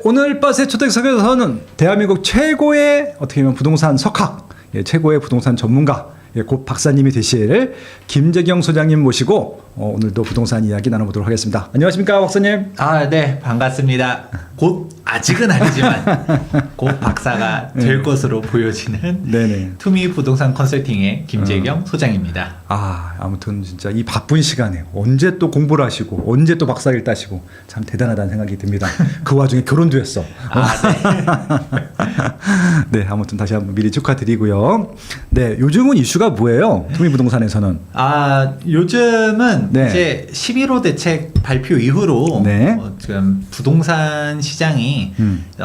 오늘 빠세 초대석에서는 대한민국 최고의 어떻게 보면 부동산 석학, 최고의 부동산 전문가, 곧 박사님이 되실 김재경 소장님 모시고 오늘도 부동산 이야기 나눠보도록 하겠습니다. 안녕하십니까 박사님? 네, 반갑습니다. 곧 아직은 아니지만 곧 박사가 될 것으로 보여지는 네네. 투미 부동산 컨설팅의 김재경 소장입니다. 아무튼 진짜 이 바쁜 시간에 언제 또 공부를 하시고 언제 또 박사를 따시고 참 대단하다는 생각이 듭니다. 그 와중에 결혼도 했어. 네. 네, 아무튼 다시 한번 미리 축하드리고요. 네, 요즘은 이슈가 뭐예요? 투미 부동산에서는? 요즘은 네. 이제 11호 대책 발표 이후로 네. 지금 부동산 시장이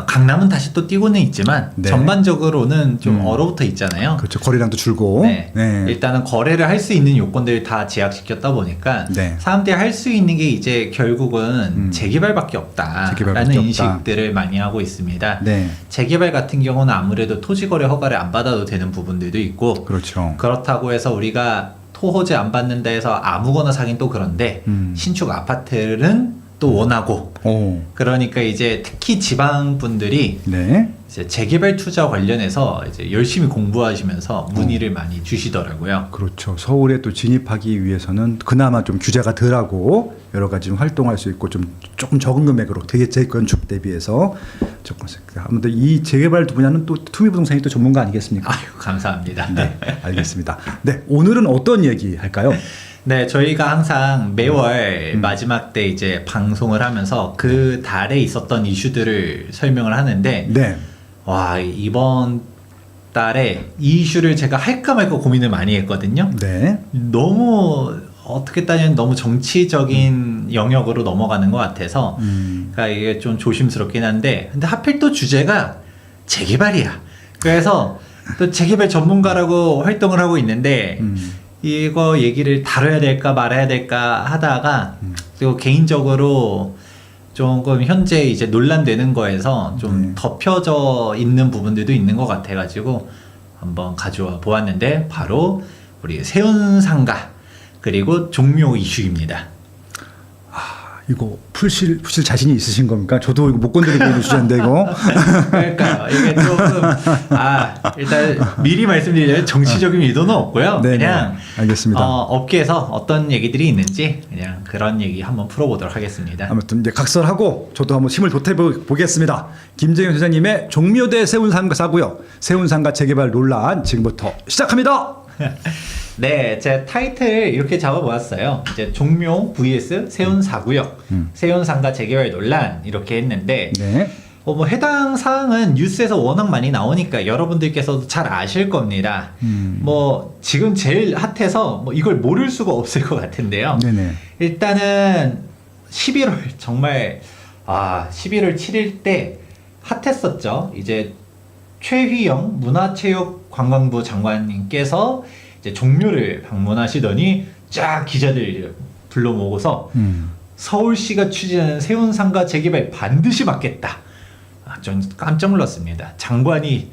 강남은 다시 또 뛰고는 있지만 네. 전반적으로는 좀 얼어붙어 있잖아요. 그렇죠. 거래량도 줄고. 네. 일단은 거래를 할 수 있는 요건들을 다 제약시켰다 보니까 네. 사람들이 할 수 있는 게 이제 결국은 재개발밖에 없다라는 인식들을 많이 하고 있습니다. 네. 재개발 같은 경우는 아무래도 토지거래 허가를 안 받아도 되는 부분들도 있고 그렇죠. 그렇다고 해서 우리가 토호재 안 받는다 해서 아무거나 사긴 또 그런데 신축 아파트는 또 원하고 그러니까 이제 특히 지방 분들이 네. 이제 재개발 투자 관련해서 이제 열심히 공부하시면서 문의를 많이 주시더라고요. 그렇죠. 서울에 또 진입하기 위해서는 그나마 좀 규제가 덜하고 여러 가지 좀 활동할 수 있고 조금 적은 금액으로 되게 재건축 대비해서 조금 아무튼 이 재개발 분야는 또 투미부동산이 또 전문가 아니겠습니까? 아유, 감사합니다. 네, 알겠습니다. 네, 오늘은 어떤 얘기 할까요? 네, 저희가 항상 매월 마지막 때 이제 방송을 하면서 그 달에 있었던 이슈들을 설명을 하는데 네. 와, 이번 달에 이 이슈를 제가 할까 말까 고민을 많이 했거든요. 네. 너무 어떻게 따지면 너무 정치적인 영역으로 넘어가는 것 같아서 그러니까 이게 좀 조심스럽긴 한데 근데 하필 또 주제가 재개발이야. 그래서 또 재개발 전문가라고 활동을 하고 있는데 이거 얘기를 다뤄야 될까 말아야 될까 하다가 그리고 개인적으로 조금 현재 이제 논란되는 거에서 좀 덮여져 있는 부분들도 있는 것 같아가지고 한번 가져와 보았는데 바로 우리 세운상가 그리고 종묘 이슈입니다. 이거 풀실 자신이 있으신 겁니까? 저도 이거 못 건드리고 있는 주제인데 이거. 그러니까 이게 조금 일단 미리 말씀드리자면 정치적인 의도는 없고요. 네네. 그냥 알겠습니다. 업계에서 어떤 얘기들이 있는지 그냥 그런 얘기 한번 풀어보도록 하겠습니다. 아무튼 이제 각설하고 저도 한번 힘을 보태보겠습니다. 김재경 소장님의 종묘대 세운상가사고요. 세운상가 재개발 논란 지금부터 시작합니다. 네, 제 타이틀 이렇게 잡아보았어요. 이제 종묘 vs 세운사구역, 세운상가 재개발 논란 이렇게 했는데 네. 뭐 해당 사항은 뉴스에서 워낙 많이 나오니까 여러분들께서도 잘 아실 겁니다. 뭐 지금 제일 핫해서 뭐 이걸 모를 수가 없을 것 같은데요. 네네. 일단은 11월 정말 11월 7일 때 핫했었죠. 이제 최휘영 문화체육관광부 장관님께서 이제 종묘를 방문하시더니 쫙 기자들 불러 모으고서 서울시가 추진하는 세운상가 재개발 반드시 막겠다. 전 깜짝 놀랐습니다. 장관이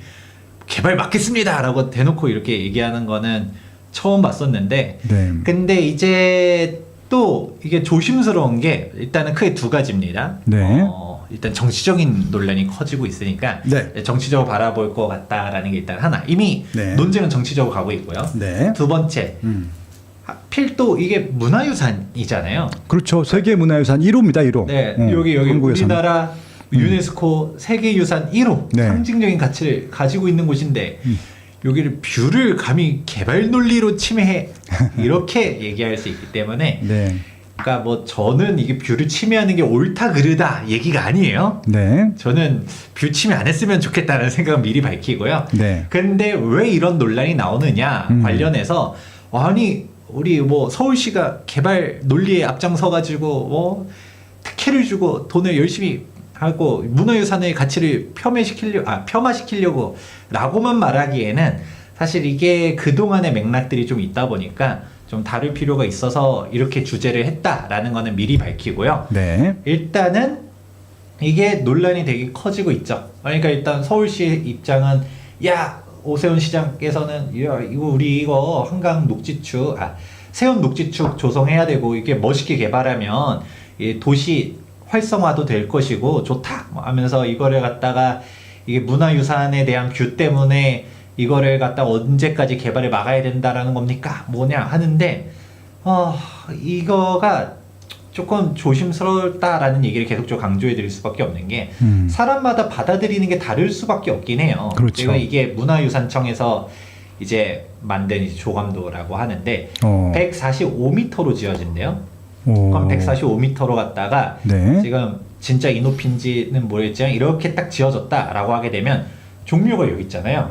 개발 막겠습니다 라고 대놓고 이렇게 얘기하는 거는 처음 봤었는데 네. 근데 이제 또 이게 조심스러운 게 일단은 크게 두 가지입니다. 네. 일단 정치적인 논란이 커지고 있으니까 네. 정치적으로 바라볼 것 같다라는 게 일단 하나 이미 네. 논쟁은 정치적으로 가고 있고요. 네. 두 번째 하필 또 이게 문화유산이잖아요. 그렇죠. 세계문화유산 1호입니다. 1호. 네, 여기 한국에서는. 우리나라 유네스코 세계유산 1호 네. 상징적인 가치를 가지고 있는 곳인데 여기를 뷰를 감히 개발 논리로 침해해 이렇게 얘기할 수 있기 때문에 네. 그러니까 뭐 저는 이게 뷰를 침해하는 게 옳다 그르다 얘기가 아니에요. 네. 저는 뷰 침해 안 했으면 좋겠다는 생각은 미리 밝히고요. 네. 근데 왜 이런 논란이 나오느냐 관련해서 아니 우리 뭐 서울시가 개발 논리에 앞장서 가지고 뭐 특혜를 주고 돈을 열심히 하고 문화유산의 가치를 폄하시키려고 라고만 말하기에는 사실 이게 그동안의 맥락들이 좀 있다 보니까 좀 다룰 필요가 있어서 이렇게 주제를 했다라는 거는 미리 밝히고요. 네. 일단은 이게 논란이 되게 커지고 있죠. 그러니까 일단 서울시의 입장은 야 오세훈 시장께서는 야 이거 우리 이거 한강 녹지축 세운 녹지축 조성해야 되고 이게 멋있게 개발하면 이 도시 활성화도 될 것이고 좋다 하면서 이거를 갖다가 이게 문화유산에 대한 규 때문에 이거를 갖다가 언제까지 개발을 막아야 된다라는 겁니까? 뭐냐 하는데 이거가 조금 조심스럽다라는 얘기를 계속적으로 강조해 드릴 수밖에 없는 게 사람마다 받아들이는 게 다를 수밖에 없긴 해요. 그렇죠. 제가 이게 문화유산청에서 이제 만든 이제 조감도라고 하는데 145m로 지어진대요. 그럼 145m로 갔다가 네. 지금 진짜 이 높이인지는 모르겠지만 이렇게 딱 지어졌다라고 하게 되면 종묘가 여기 있잖아요.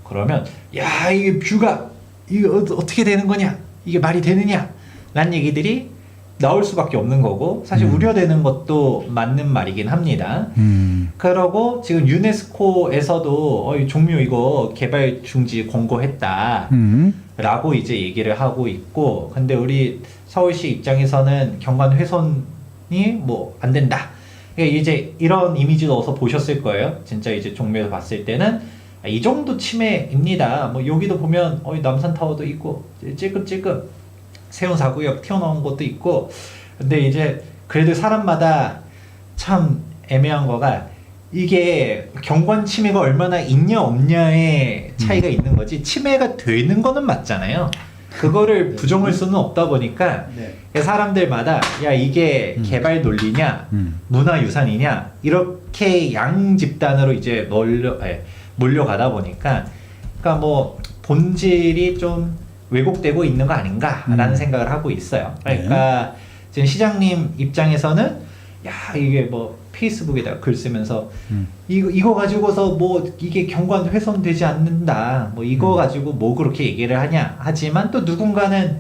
그러면 야 이게 뷰가 이게 어떻게 되는 거냐? 이게 말이 되느냐? 라는 얘기들이 나올 수밖에 없는 거고 사실 우려되는 것도 맞는 말이긴 합니다. 그러고 지금 유네스코에서도 이 종묘 이거 개발 중지 권고했다 라고 이제 얘기를 하고 있고 근데 우리 서울시 입장에서는 경관 훼손이 뭐 안 된다. 그러니까 이제 이런 이미지도 어서 보셨을 거예요. 진짜 이제 종묘에서 봤을 때는 이 정도 침해입니다. 뭐 여기도 보면 남산타워도 있고 찔끔찔끔 세운사구역 튀어나온 것도 있고 근데 이제 그래도 사람마다 참 애매한 거가 이게 경관 침해가 얼마나 있냐 없냐의 차이가 있는 거지 침해가 되는 거는 맞잖아요. 그거를 부정할 수는 없다 보니까 사람들마다 야 이게 개발 논리냐 문화유산이냐 이렇게 양 집단으로 이제 몰려가다 보니까 그러니까 뭐 본질이 좀 왜곡되고 있는 거 아닌가라는 생각을 하고 있어요. 그러니까 지금 시장님 입장에서는 야 이게 뭐 페이스북에다 글 쓰면서 이거 가지고서 뭐 이게 경관 훼손되지 않는다 뭐 이거 가지고 뭐 그렇게 얘기를 하냐 하지만 또 누군가는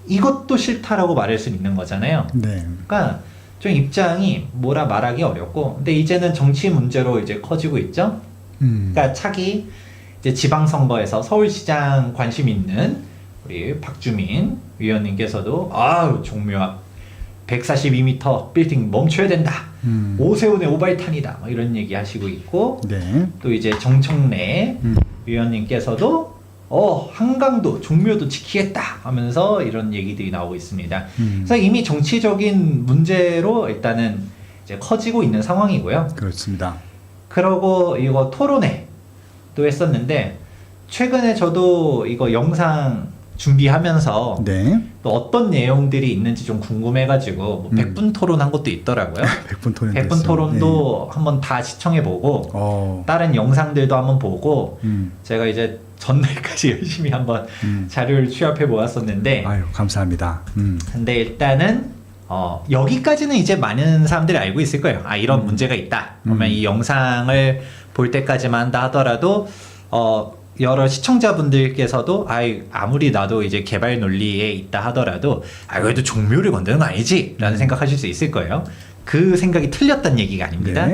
이것도 싫다라고 말할 수 있는 거잖아요. 그러니까 좀 입장이 뭐라 말하기 어렵고 근데 이제는 정치 문제로 이제 커지고 있죠. 그러니까 차기 이제 지방선거에서 서울시장 관심 있는 우리 박주민 위원님께서도 종묘 앞 142m 빌딩 멈춰야 된다. 오세훈의 오발탄이다. 뭐 이런 얘기 하시고 있고 또 이제 정청래 위원님께서도 한강도 종묘도 지키겠다 하면서 이런 얘기들이 나오고 있습니다. 그래서 이미 정치적인 문제로 일단은 이제 커지고 있는 상황이고요. 그렇습니다. 그러고 이거 토론회도 했었는데 최근에 저도 이거 영상 준비하면서 또 어떤 내용들이 있는지 좀 궁금해가지고 뭐 100분 토론한 것도 있더라고요. 100분 토론도 한번 다 시청해보고 다른 영상들도 한번 보고 제가 이제 전날까지 열심히 한번 자료를 취합해 보았었는데 아유 감사합니다. 근데 일단은 여기까지는 이제 많은 사람들이 알고 있을 거예요. 이런 문제가 있다. 그러면 이 영상을 볼 때까지만 한다 하더라도 여러 시청자분들께서도 아무리 나도 이제 개발 논리에 있다 하더라도 그래도 종묘를 건드는 거 아니지? 라는 생각하실 수 있을 거예요. 그 생각이 틀렸다는 얘기가 아닙니다.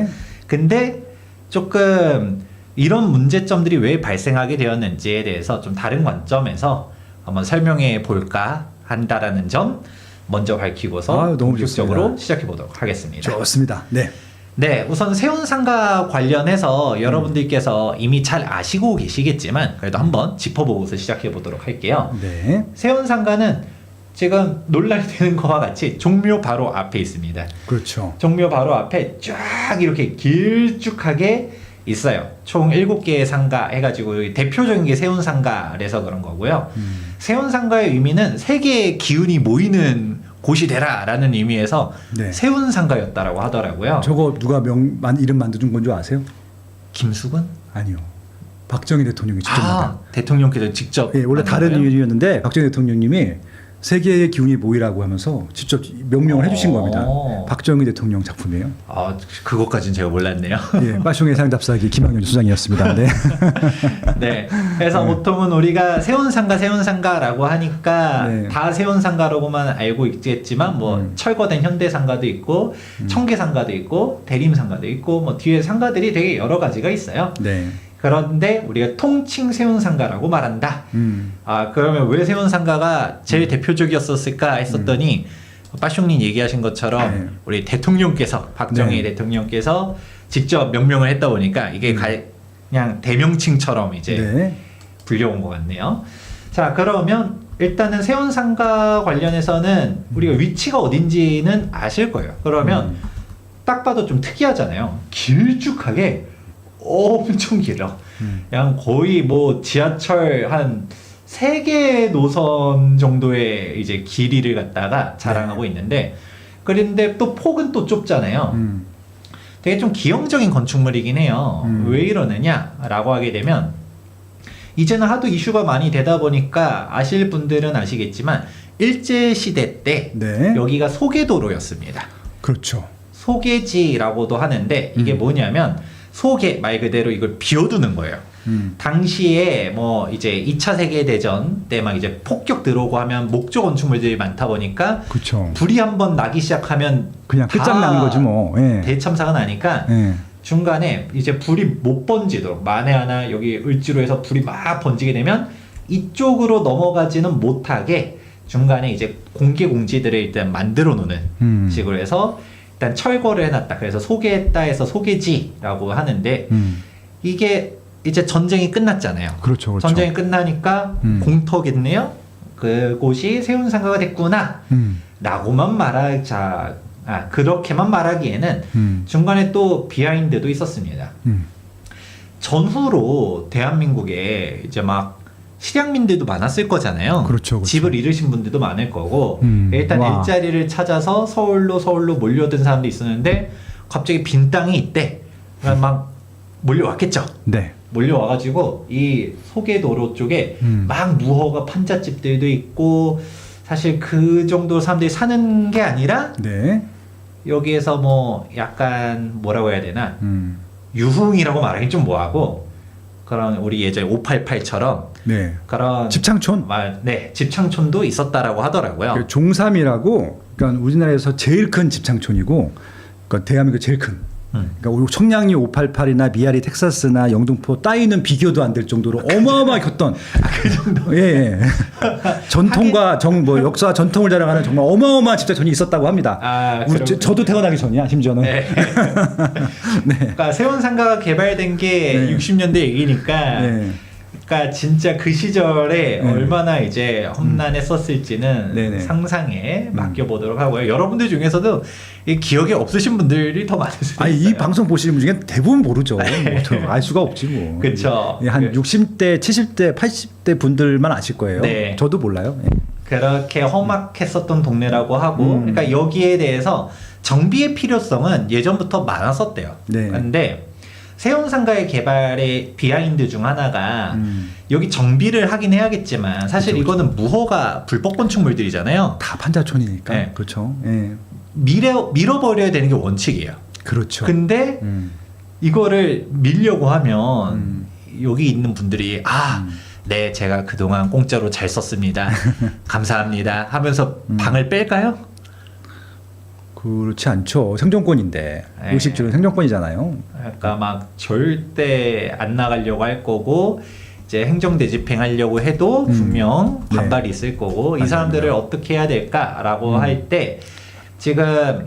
근데 조금 이런 문제점들이 왜 발생하게 되었는지에 대해서 좀 다른 관점에서 한번 설명해 볼까 한다라는 점 먼저 밝히고서 본격적으로 시작해 보도록 하겠습니다. 좋습니다. 네, 우선 세운상가 관련해서 여러분들께서 이미 잘 아시고 계시겠지만 그래도 한번 짚어보고서 시작해 보도록 할게요. 세운상가는 지금 논란이 되는 것과 같이 종묘 바로 앞에 있습니다. 그렇죠. 종묘 바로 앞에 쫙 이렇게 길쭉하게 있어요. 총 7개의 상가 해가지고 대표적인 게 세운상가라서 그런 거고요. 세운상가의 의미는 세계의 기운이 모이는 곳이 되라 라는 의미에서 세운상가였다라고 하더라고요. 저거 누가 이름 만들어준 건 줄 아세요? 김수근? 아니요. 박정희 대통령이 직접 대통령께서 직접 원래 다른 일이었는데 박정희 대통령님이 세계의 기운이 모이라고 하면서 직접 명령을 해주신 겁니다. 박정희 대통령 작품이에요. 그것까지는 제가 몰랐네요. 빠숑의 상답사기 김학년 수장이었습니다. 네. 그래서 보통은 우리가 세운상가라고 하니까 다 세운상가라고만 알고 있겠지만 뭐 철거된 현대상가도 있고 청계상가도 있고 대림상가도 있고 뭐 뒤에 상가들이 되게 여러 가지가 있어요. 그런데 우리가 통칭 세운상가라고 말한다. 그러면 왜 세운상가가 제일 대표적이었을까 했었더니 빠숑님 얘기하신 것처럼 우리 대통령께서 박정희 대통령께서 직접 명명을 했다 보니까 이게 그냥 대명칭처럼 이제 불려온 것 같네요. 자, 그러면 일단은 세운상가 관련해서는 우리가 위치가 어딘지는 아실 거예요. 그러면 딱 봐도 좀 특이하잖아요. 길쭉하게 엄청 길어. 그냥 거의 뭐 지하철 한 3개 노선 정도의 이제 길이를 갖다가 자랑하고 있는데, 그런데 또 폭은 또 좁잖아요. 되게 좀 기형적인 건축물이긴 해요. 왜 이러느냐라고 하게 되면, 이제는 하도 이슈가 많이 되다 보니까 아실 분들은 아시겠지만 일제시대 때 네. 여기가 소개도로였습니다. 그렇죠. 소개지라고도 하는데 이게 뭐냐면 소개 말 그대로 이걸 비워두는 거예요. 당시에 뭐 이제 2차 세계대전 때 막 이제 폭격 들어오고 하면 목조 건축물들이 많다 보니까 그렇죠. 불이 한번 나기 시작하면 그냥 끝장나는 거지 뭐. 예. 대참사가 나니까 예. 중간에 이제 불이 못 번지도록, 만에 하나 여기 을지로 해서 불이 막 번지게 되면 이쪽으로 넘어가지는 못하게 중간에 이제 공개 공지들을 일단 만들어 놓는 식으로 해서 일단 철거를 해놨다. 그래서 소개했다 해서 소개지라고 하는데 이게 이제 전쟁이 끝났잖아요. 그렇죠, 그렇죠. 전쟁이 끝나니까 공터겠네요. 그곳이 세운상가가 됐구나. 라고만 말하자. 그렇게만 말하기에는 중간에 또 비하인드도 있었습니다. 전후로 대한민국에 이제 막 실향민들도 많았을 거잖아요. 그렇죠, 그렇죠. 집을 잃으신 분들도 많을 거고 일단 와. 일자리를 찾아서 서울로 몰려든 사람도 있었는데 갑자기 빈 땅이 있대. 그러니까 막 몰려왔겠죠. 네. 몰려와가지고 이 소개도로 쪽에 막 무허가 판잣집들도 있고, 사실 그 정도 사람들이 사는 게 아니라 네. 여기에서 뭐 약간 뭐라고 해야 되나, 유흥이라고 말하기 좀 뭐하고, 그런 우리 예전에 588처럼 네. 그런 집창촌. 집창촌도 있었다라고 하더라고요. 그 종삼이라고, 그러니까 우리나라에서 제일 큰 집창촌이고, 그러니까 대한민국 제일 큰. 그러니까 우리 청량리 588이나 미아리 텍사스나 영등포 따위는 비교도 안 될 정도로 어마어마하게 컸던 그 정도. 예, 예. 전통과 역사와 전통을 자랑하는 정말 어마어마한 집착촌이 있었다고 합니다. 저도 태어나기 전이야, 심지어는. 네. 네. 그러니까 세운상가가 개발된 게 네. 60년대 얘기니까. 네. 그러니까 진짜 그 시절에 얼마나 이제 험난했었을지는 네네. 상상에 맡겨보도록 하고요. 여러분들 중에서도 이 기억에 없으신 분들이 더 많을 수도 있어요. 이 방송 보시는 분 중에 대부분 모르죠. 알 수가 없지 뭐. 그쵸. 예, 한 60대, 70대, 80대 분들만 아실 거예요. 네. 저도 몰라요. 예. 그렇게 험악했었던 동네라고 하고, 그러니까 여기에 대해서 정비의 필요성은 예전부터 많았었대요. 네. 그런데 세운상가의 개발의 비하인드 중 하나가 여기 정비를 하긴 해야겠지만 사실 그쵸, 이거는 무허가 불법 건축물들이잖아요. 다 판자촌이니까. 네. 그렇죠. 예. 밀어버려야 되는 게 원칙이에요. 그렇죠. 근데 이거를 밀려고 하면 여기 있는 분들이 네, 제가 그동안 공짜로 잘 썼습니다. 감사합니다 하면서 방을 뺄까요? 그렇지 않죠. 생존권인데. 네. 의식주는 생존권이잖아요. 그러니까 막 절대 안 나가려고 할 거고, 이제 행정대집행하려고 해도 분명 네. 반발이 있을 거고, 이 맞아요. 사람들을 어떻게 해야 될까라고 할 때 지금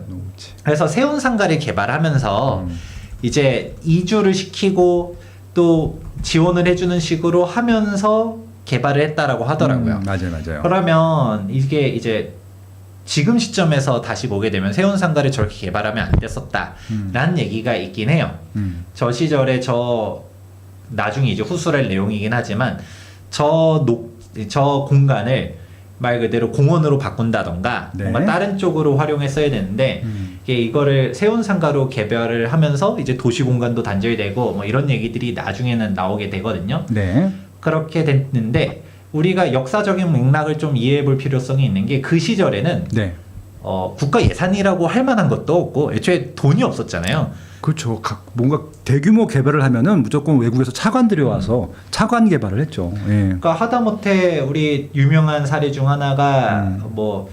그래서 세운상가를 개발하면서 이제 이주를 시키고 또 지원을 해주는 식으로 하면서 개발을 했다라고 하더라고요. 맞아요. 그러면 이게 이제 지금 시점에서 다시 보게 되면 세운상가를 저렇게 개발하면 안 됐었다라는 얘기가 있긴 해요. 저 시절에 나중에 이제 후술할 내용이긴 하지만 저 공간을 말 그대로 공원으로 바꾼다던가 네. 뭔가 다른 쪽으로 활용했어야 되는데 이거를 세운상가로 개발을 하면서 이제 도시 공간도 단절되고 뭐 이런 얘기들이 나중에는 나오게 되거든요. 네. 그렇게 됐는데 우리가 역사적인 맥락을 좀 이해해 볼 필요성이 있는 게 그 시절에는 네. 국가 예산이라고 할 만한 것도 없고 애초에 돈이 없었잖아요. 그렇죠. 뭔가 대규모 개발을 하면은 무조건 외국에서 차관들이 와서 차관 개발을 했죠. 예. 그러니까 하다못해 우리 유명한 사례 중 하나가 뭐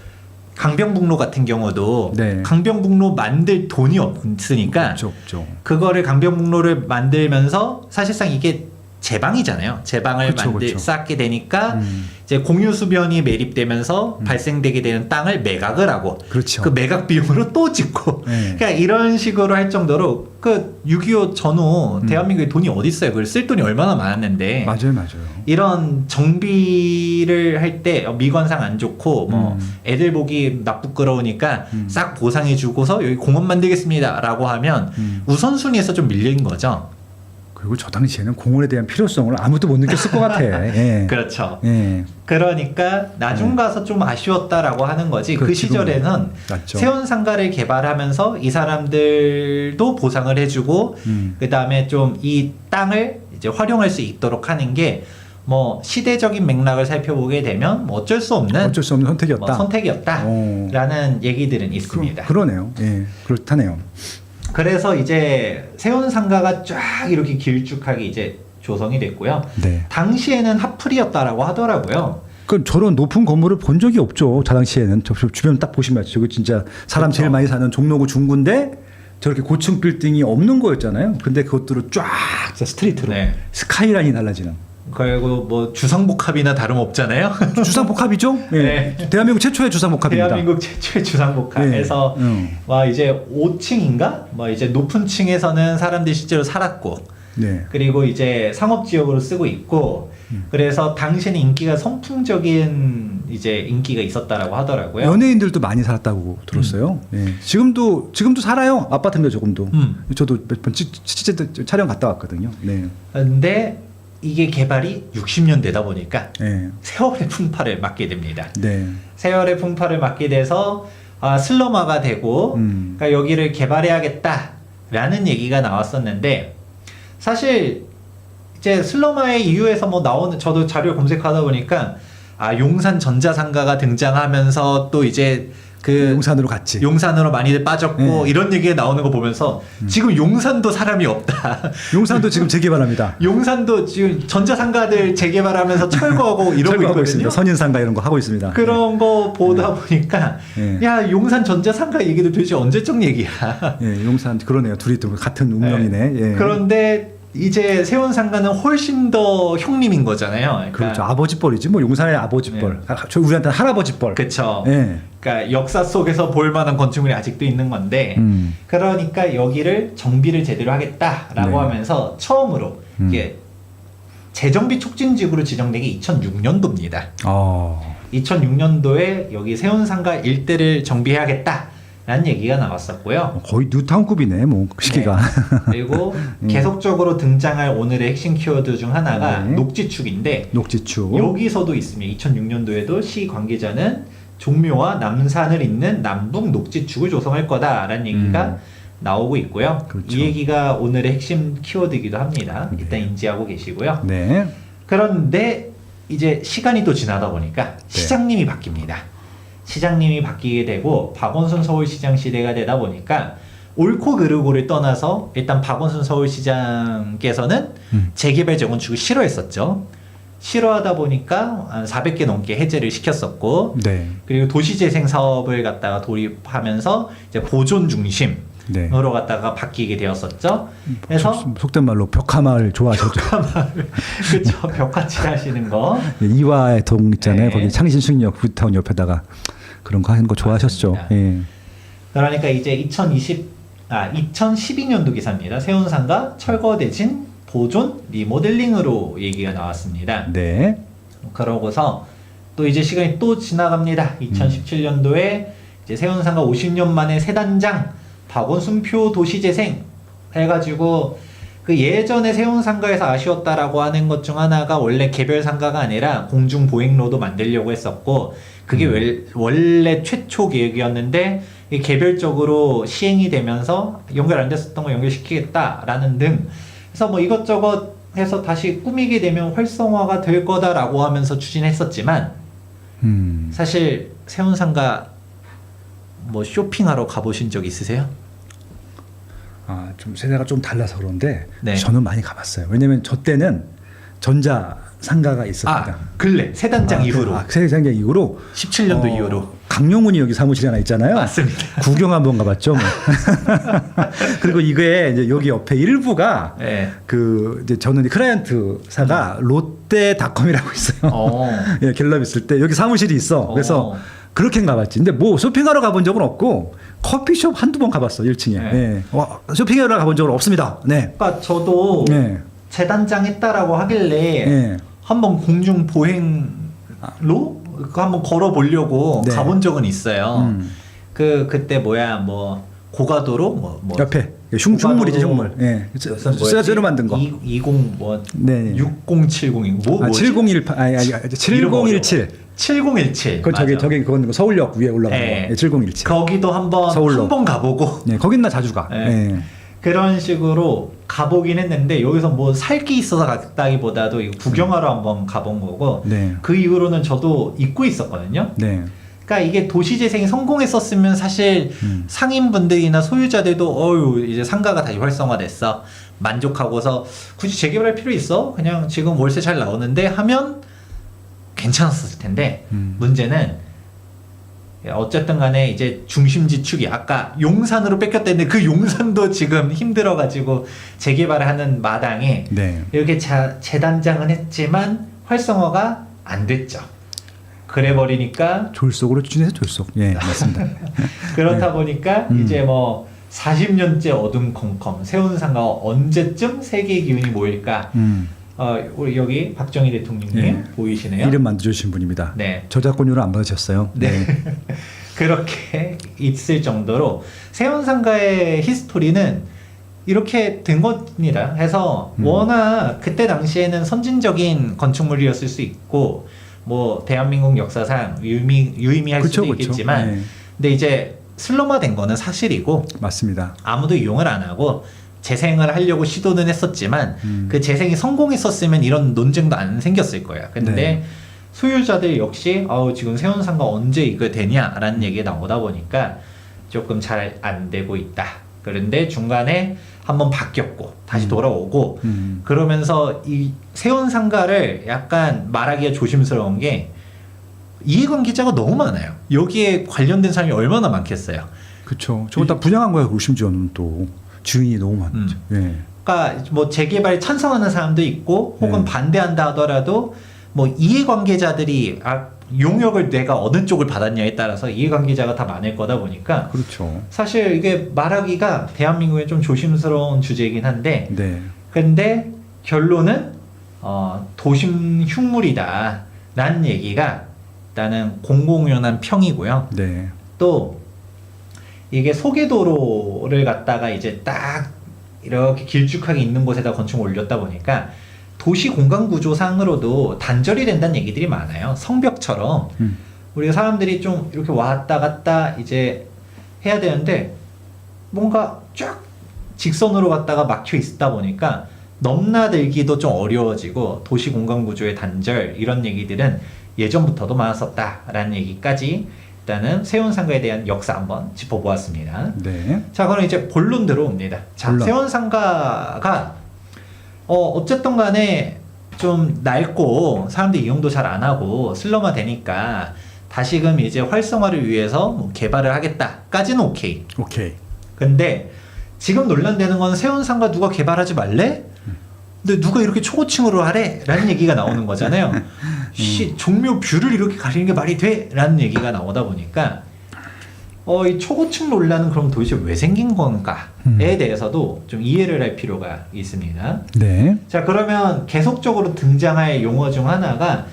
강변북로 같은 경우도 네. 강변북로 만들 돈이 없으니까 없죠. 그거를 강변북로를 만들면서 사실상 이게 제방이잖아요. 제방을 그쵸, 그쵸. 쌓게 되니까 이제 공유 수변이 매립되면서 발생되게 되는 땅을 매각을 하고 그렇죠. 그 매각 비용으로 또 짓고 네. 그러니까 이런 식으로 할 정도로 그 6.25 전후 대한민국에 돈이 어디 있어요? 그걸 쓸 돈이 얼마나 많았는데 맞아요. 이런 정비를 할 때 미관상 안 좋고 뭐 애들 보기 나 부끄러우니까 싹 보상해 주고서 여기 공원 만들겠습니다라고 하면 우선순위에서 좀 밀린 거죠. 그리고 저 당시에는 공원에 대한 필요성을 아무도 못 느꼈을 것 같아. 예. 그렇죠. 예. 그러니까 나중 가서 좀 아쉬웠다라고 하는 거지. 그 지금은 시절에는 맞죠. 세운상가를 개발하면서 이 사람들도 보상을 해주고 그 다음에 좀 이 땅을 이제 활용할 수 있도록 하는 게 뭐 시대적인 맥락을 살펴보게 되면 뭐 어쩔 수 없는 선택이었다. 뭐 선택이었다라는 얘기들은 있습니다. 그러네요. 예. 그렇다네요. 그래서 이제 세운상가가 쫙 이렇게 길쭉하게 이제 조성이 됐고요. 네. 당시에는 핫플이었다라고 하더라고요. 그 저런 높은 건물을 본 적이 없죠. 저 당시에는 저 주변 딱 보시면 저기 진짜 사람 그렇죠. 제일 많이 사는 종로구 중구인데 저렇게 고층 빌딩이 없는 거였잖아요. 근데 그것들을 쫙 진짜 스트리트로 네. 스카이라인이 달라지는. 그리고 뭐 주상복합이나 다름없잖아요. 주상복합이죠. 예. 네. 대한민국 최초의 주상복합입니다. 대한민국 최초의 주상복합에서 와 이제 5층인가? 뭐 이제 높은 층에서는 사람들이 실제로 살았고 네. 그리고 이제 상업지역으로 쓰고 있고 그래서 당시에는 인기가 선풍적인 이제 인기가 있었다라고 하더라고요. 연예인들도 많이 살았다고 들었어요. 예. 지금도 살아요. 아파트입니다. 조금도. 저도 몇 번 촬영 갔다 왔거든요. 네. 근데 이게 개발이 60년 되다 보니까 네. 세월의 풍파를 맞게 됩니다. 네. 세월의 풍파를 맞게 돼서 슬럼화가 되고 그러니까 여기를 개발해야겠다라는 얘기가 나왔었는데 사실 이제 슬럼화의 이유에서 뭐 나오는 저도 자료 검색하다 보니까 용산 전자상가가 등장하면서 또 이제 그 용산으로 갔지. 용산으로 많이들 빠졌고 네. 이런 얘기가 나오는 거 보면서 지금 용산도 사람이 없다. 용산도 지금 재개발합니다. 용산도 지금 전자상가들 재개발하면서 철거하고 이러고 철거하고 있거든요. 있습니다. 선인상가 이런 거 하고 있습니다. 그런 거 보다 보니까 네. 야 용산 전자상가 얘기도 도대체 언제적 얘기야. 예, 용산 그러네요. 둘이 또 같은 운명이네. 예. 그런데 이제 세운상가는 훨씬 더 형님인 거잖아요. 그러니까 그렇죠. 아버지 뻘이지 뭐 용산의 아버지 뻘. 저 우리한테는 할아버지 뻘. 그렇죠. 예. 그러니까 역사 속에서 볼 만한 건축물이 아직도 있는 건데 그러니까 여기를 정비를 제대로 하겠다라고 네. 하면서 처음으로 이게 재정비 촉진지구로 지정된 게 2006년도입니다. 2006년도에 여기 세운상가 일대를 정비해야겠다라는 얘기가 나왔었고요. 거의 뉴타운급이네, 뭐 시기가. 네. 그리고 계속적으로 등장할 오늘의 핵심 키워드 중 하나가 네. 녹지축인데 녹지축. 여기서도 있습니다. 2006년도에도 시 관계자는 종묘와 남산을 잇는 남북 녹지축을 조성할 거다라는 얘기가 나오고 있고요. 그렇죠. 이 얘기가 오늘의 핵심 키워드이기도 합니다. 네. 일단 인지하고 계시고요. 네. 그런데 이제 시간이 또 지나다 보니까 시장님이 바뀝니다. 시장님이 바뀌게 되고 박원순 서울시장 시대가 되다 보니까 옳고 그르고를 떠나서 일단 박원순 서울시장께서는 재개발 재건축을 싫어했었죠. 싫어하다 보니까 한 400개 넘게 해제를 시켰었고 네. 그리고 도시재생 사업을 갖다가 돌입하면서 이제 보존 중심으로 네. 갖다가 바뀌게 되었었죠. 그래서 속된 말로 벽화마을 좋아하셨죠. 그렇죠. 벽화칠 하시는 거. 이화의 동 있잖아요. 네. 거기 창신숙역 구타운 옆에다가 그런 거 하는 거 좋아하셨죠. 맞습니다. 예. 그러니까 이제 2012년도 기사입니다. 세운상가 철거대진 보존 리모델링으로 얘기가 나왔습니다. 네. 그러고서 또 이제 시간이 또 지나갑니다. 2017년도에 이제 세운상가 50년 만에 새 단장 박원순표 도시재생 해가지고 그 예전에 세운상가에서 아쉬웠다라고 하는 것 중 하나가 원래 개별 상가가 아니라 공중 보행로도 만들려고 했었고 그게 원래 최초 계획이었는데 이게 개별적으로 시행이 되면서 연결 안 됐었던 거 연결시키겠다라는 등 그래서 뭐 이것저것 해서 다시 꾸미게 되면 활성화가 될 거다라고 하면서 추진했었지만 사실 세운상가 뭐 쇼핑하러 가보신 적 있으세요? 좀 세대가 좀 달라서 그런데 네. 저는 많이 가봤어요. 왜냐면 저 때는 전자 상가가 있었습니다. 근래 새 단장 이후로 새 단장 이후로 17년도 이후로 강용훈이 여기 사무실에 하나 있잖아요. 맞습니다. 구경 한번 가봤죠. 뭐. 그리고 이게 이제 여기 옆에 일부가 네. 그 이제 저는 클라이언트사가 롯데닷컴이라고 있어요. 예, 갤럽 있을 때 여기 사무실이 있어. 그래서 그렇게 가봤지. 근데 뭐 쇼핑하러 가본 적은 없고 커피숍 한두 번 가봤어 1층에. 네. 예. 쇼핑하러 가본 적은 없습니다. 네. 그러니까 저도 네. 재단장 했다라고 하길래 네. 한번 공중 보행로 그거 한번 걸어 보려고 네. 가본 적은 있어요. 그때 뭐 고가도로 뭐 옆에 흉물이지 흉물. 예. 쇠로 만든 거. 20 뭐 네. 6070 뭐 7018 아니 7017. 7017. 그 저기 그건 서울역 위에 올라가는 네. 거. 7017. 거기도 서울로. 한번 가보고 네, 거긴 나 자주 가. 네. 예. 그런 식으로 가보긴 했는데 여기서 뭐 살 게 있어서 갔다기보다도 이거 구경하러 한번 가본 거고 네. 그 이후로는 저도 잊고 있었거든요. 네. 그러니까 이게 도시재생이 성공했었으면 사실 상인분들이나 소유자들도 이제 상가가 다시 활성화됐어 만족하고서 굳이 재개발할 필요 있어? 그냥 지금 월세 잘 나오는데 하면 괜찮았을 텐데 문제는 어쨌든 간에 이제 중심지축이 아까 용산으로 뺏겼다는데 그 용산도 지금 힘들어가지고 재개발을 하는 마당에 네. 이렇게 재단장은 했지만 활성화가 안 됐죠. 그래 버리니까 졸속으로 추진해서 졸속. 예, 맞습니다. 그렇다 보니까 이제 뭐 40년째 어둠컴컴 세운상가가 언제쯤 세계의 기운이 모일까? 우리 여기 박정희 대통령님 네. 보이시네요. 이름 만들어주신 분입니다. 네. 저작권료를 안 받으셨어요. 네. 그렇게 있을 정도로 세운상가의 히스토리는 이렇게 된 겁니다. 해서 워낙 그때 당시에는 선진적인 건축물이었을 수 있고 뭐 대한민국 역사상 유의미할 수도 있겠지만 네. 근데 이제 슬럼화된 거는 사실이고 맞습니다. 아무도 이용을 안 하고 재생을 하려고 시도는 했었지만 그 재생이 성공했었으면 이런 논쟁도 안 생겼을 거예요. 근데 네. 소유자들 역시 지금 세운상가 언제 이거 되냐라는 얘기가 나오다 보니까 조금 잘 안 되고 있다. 그런데 중간에 한번 바뀌었고 다시 돌아오고 그러면서 이 세운상가를 약간 말하기가 조심스러운 게 이해관계자가 너무 많아요. 여기에 관련된 사람이 얼마나 많겠어요. 그렇죠. 저거 다 분양한 거예요. 심지어는 또 주인이 너무 많죠. 예. 그러니까 뭐 재개발 찬성하는 사람도 있고 혹은 네. 반대한다 하더라도 뭐 이해관계자들이 용역을 내가 어느 쪽을 받았냐에 따라서 이해관계자가 다 많을 거다 보니까 그렇죠. 사실 이게 말하기가 대한민국에 좀 조심스러운 주제이긴 한데 네. 근데 결론은 도심 흉물이다 라는 얘기가 일단은 공공연한 평이고요. 네. 또 이게 소개도로를 갖다가 이제 딱 이렇게 길쭉하게 있는 곳에다 건축을 올렸다 보니까 도시 공간 구조상으로도 단절이 된다는 얘기들이 많아요. 성벽처럼 우리가 사람들이 좀 이렇게 왔다 갔다 이제 해야 되는데 뭔가 쫙 직선으로 갔다가 막혀 있다 보니까 넘나들기도 좀 어려워지고 도시 공간 구조의 단절 이런 얘기들은 예전부터도 많았었다라는 얘기까지 일단은 세운상가에 대한 역사 한번 짚어보았습니다. 네. 자, 그럼 이제 본론 들어옵니다. 자, 본론. 세운상가가 어쨌든 간에 좀 낡고 사람들이 이용도 잘 안 하고 슬럼화 되니까 다시금 이제 활성화를 위해서 뭐 개발을 하겠다까지는 오케이. 오케이. 근데 지금 논란되는 건 세운상가 누가 개발하지 말래? 근데 누가 이렇게 초고층으로 하래? 라는 얘기가 나오는 거잖아요. 종묘 뷰를 이렇게 가리는 게 말이 돼? 라는 얘기가 나오다 보니까 이 초고층 논란은 그럼 도대체 왜 생긴 건가에 대해서도 좀 이해를 할 필요가 있습니다. 네. 자, 그러면 계속적으로 등장할 용어 중 하나가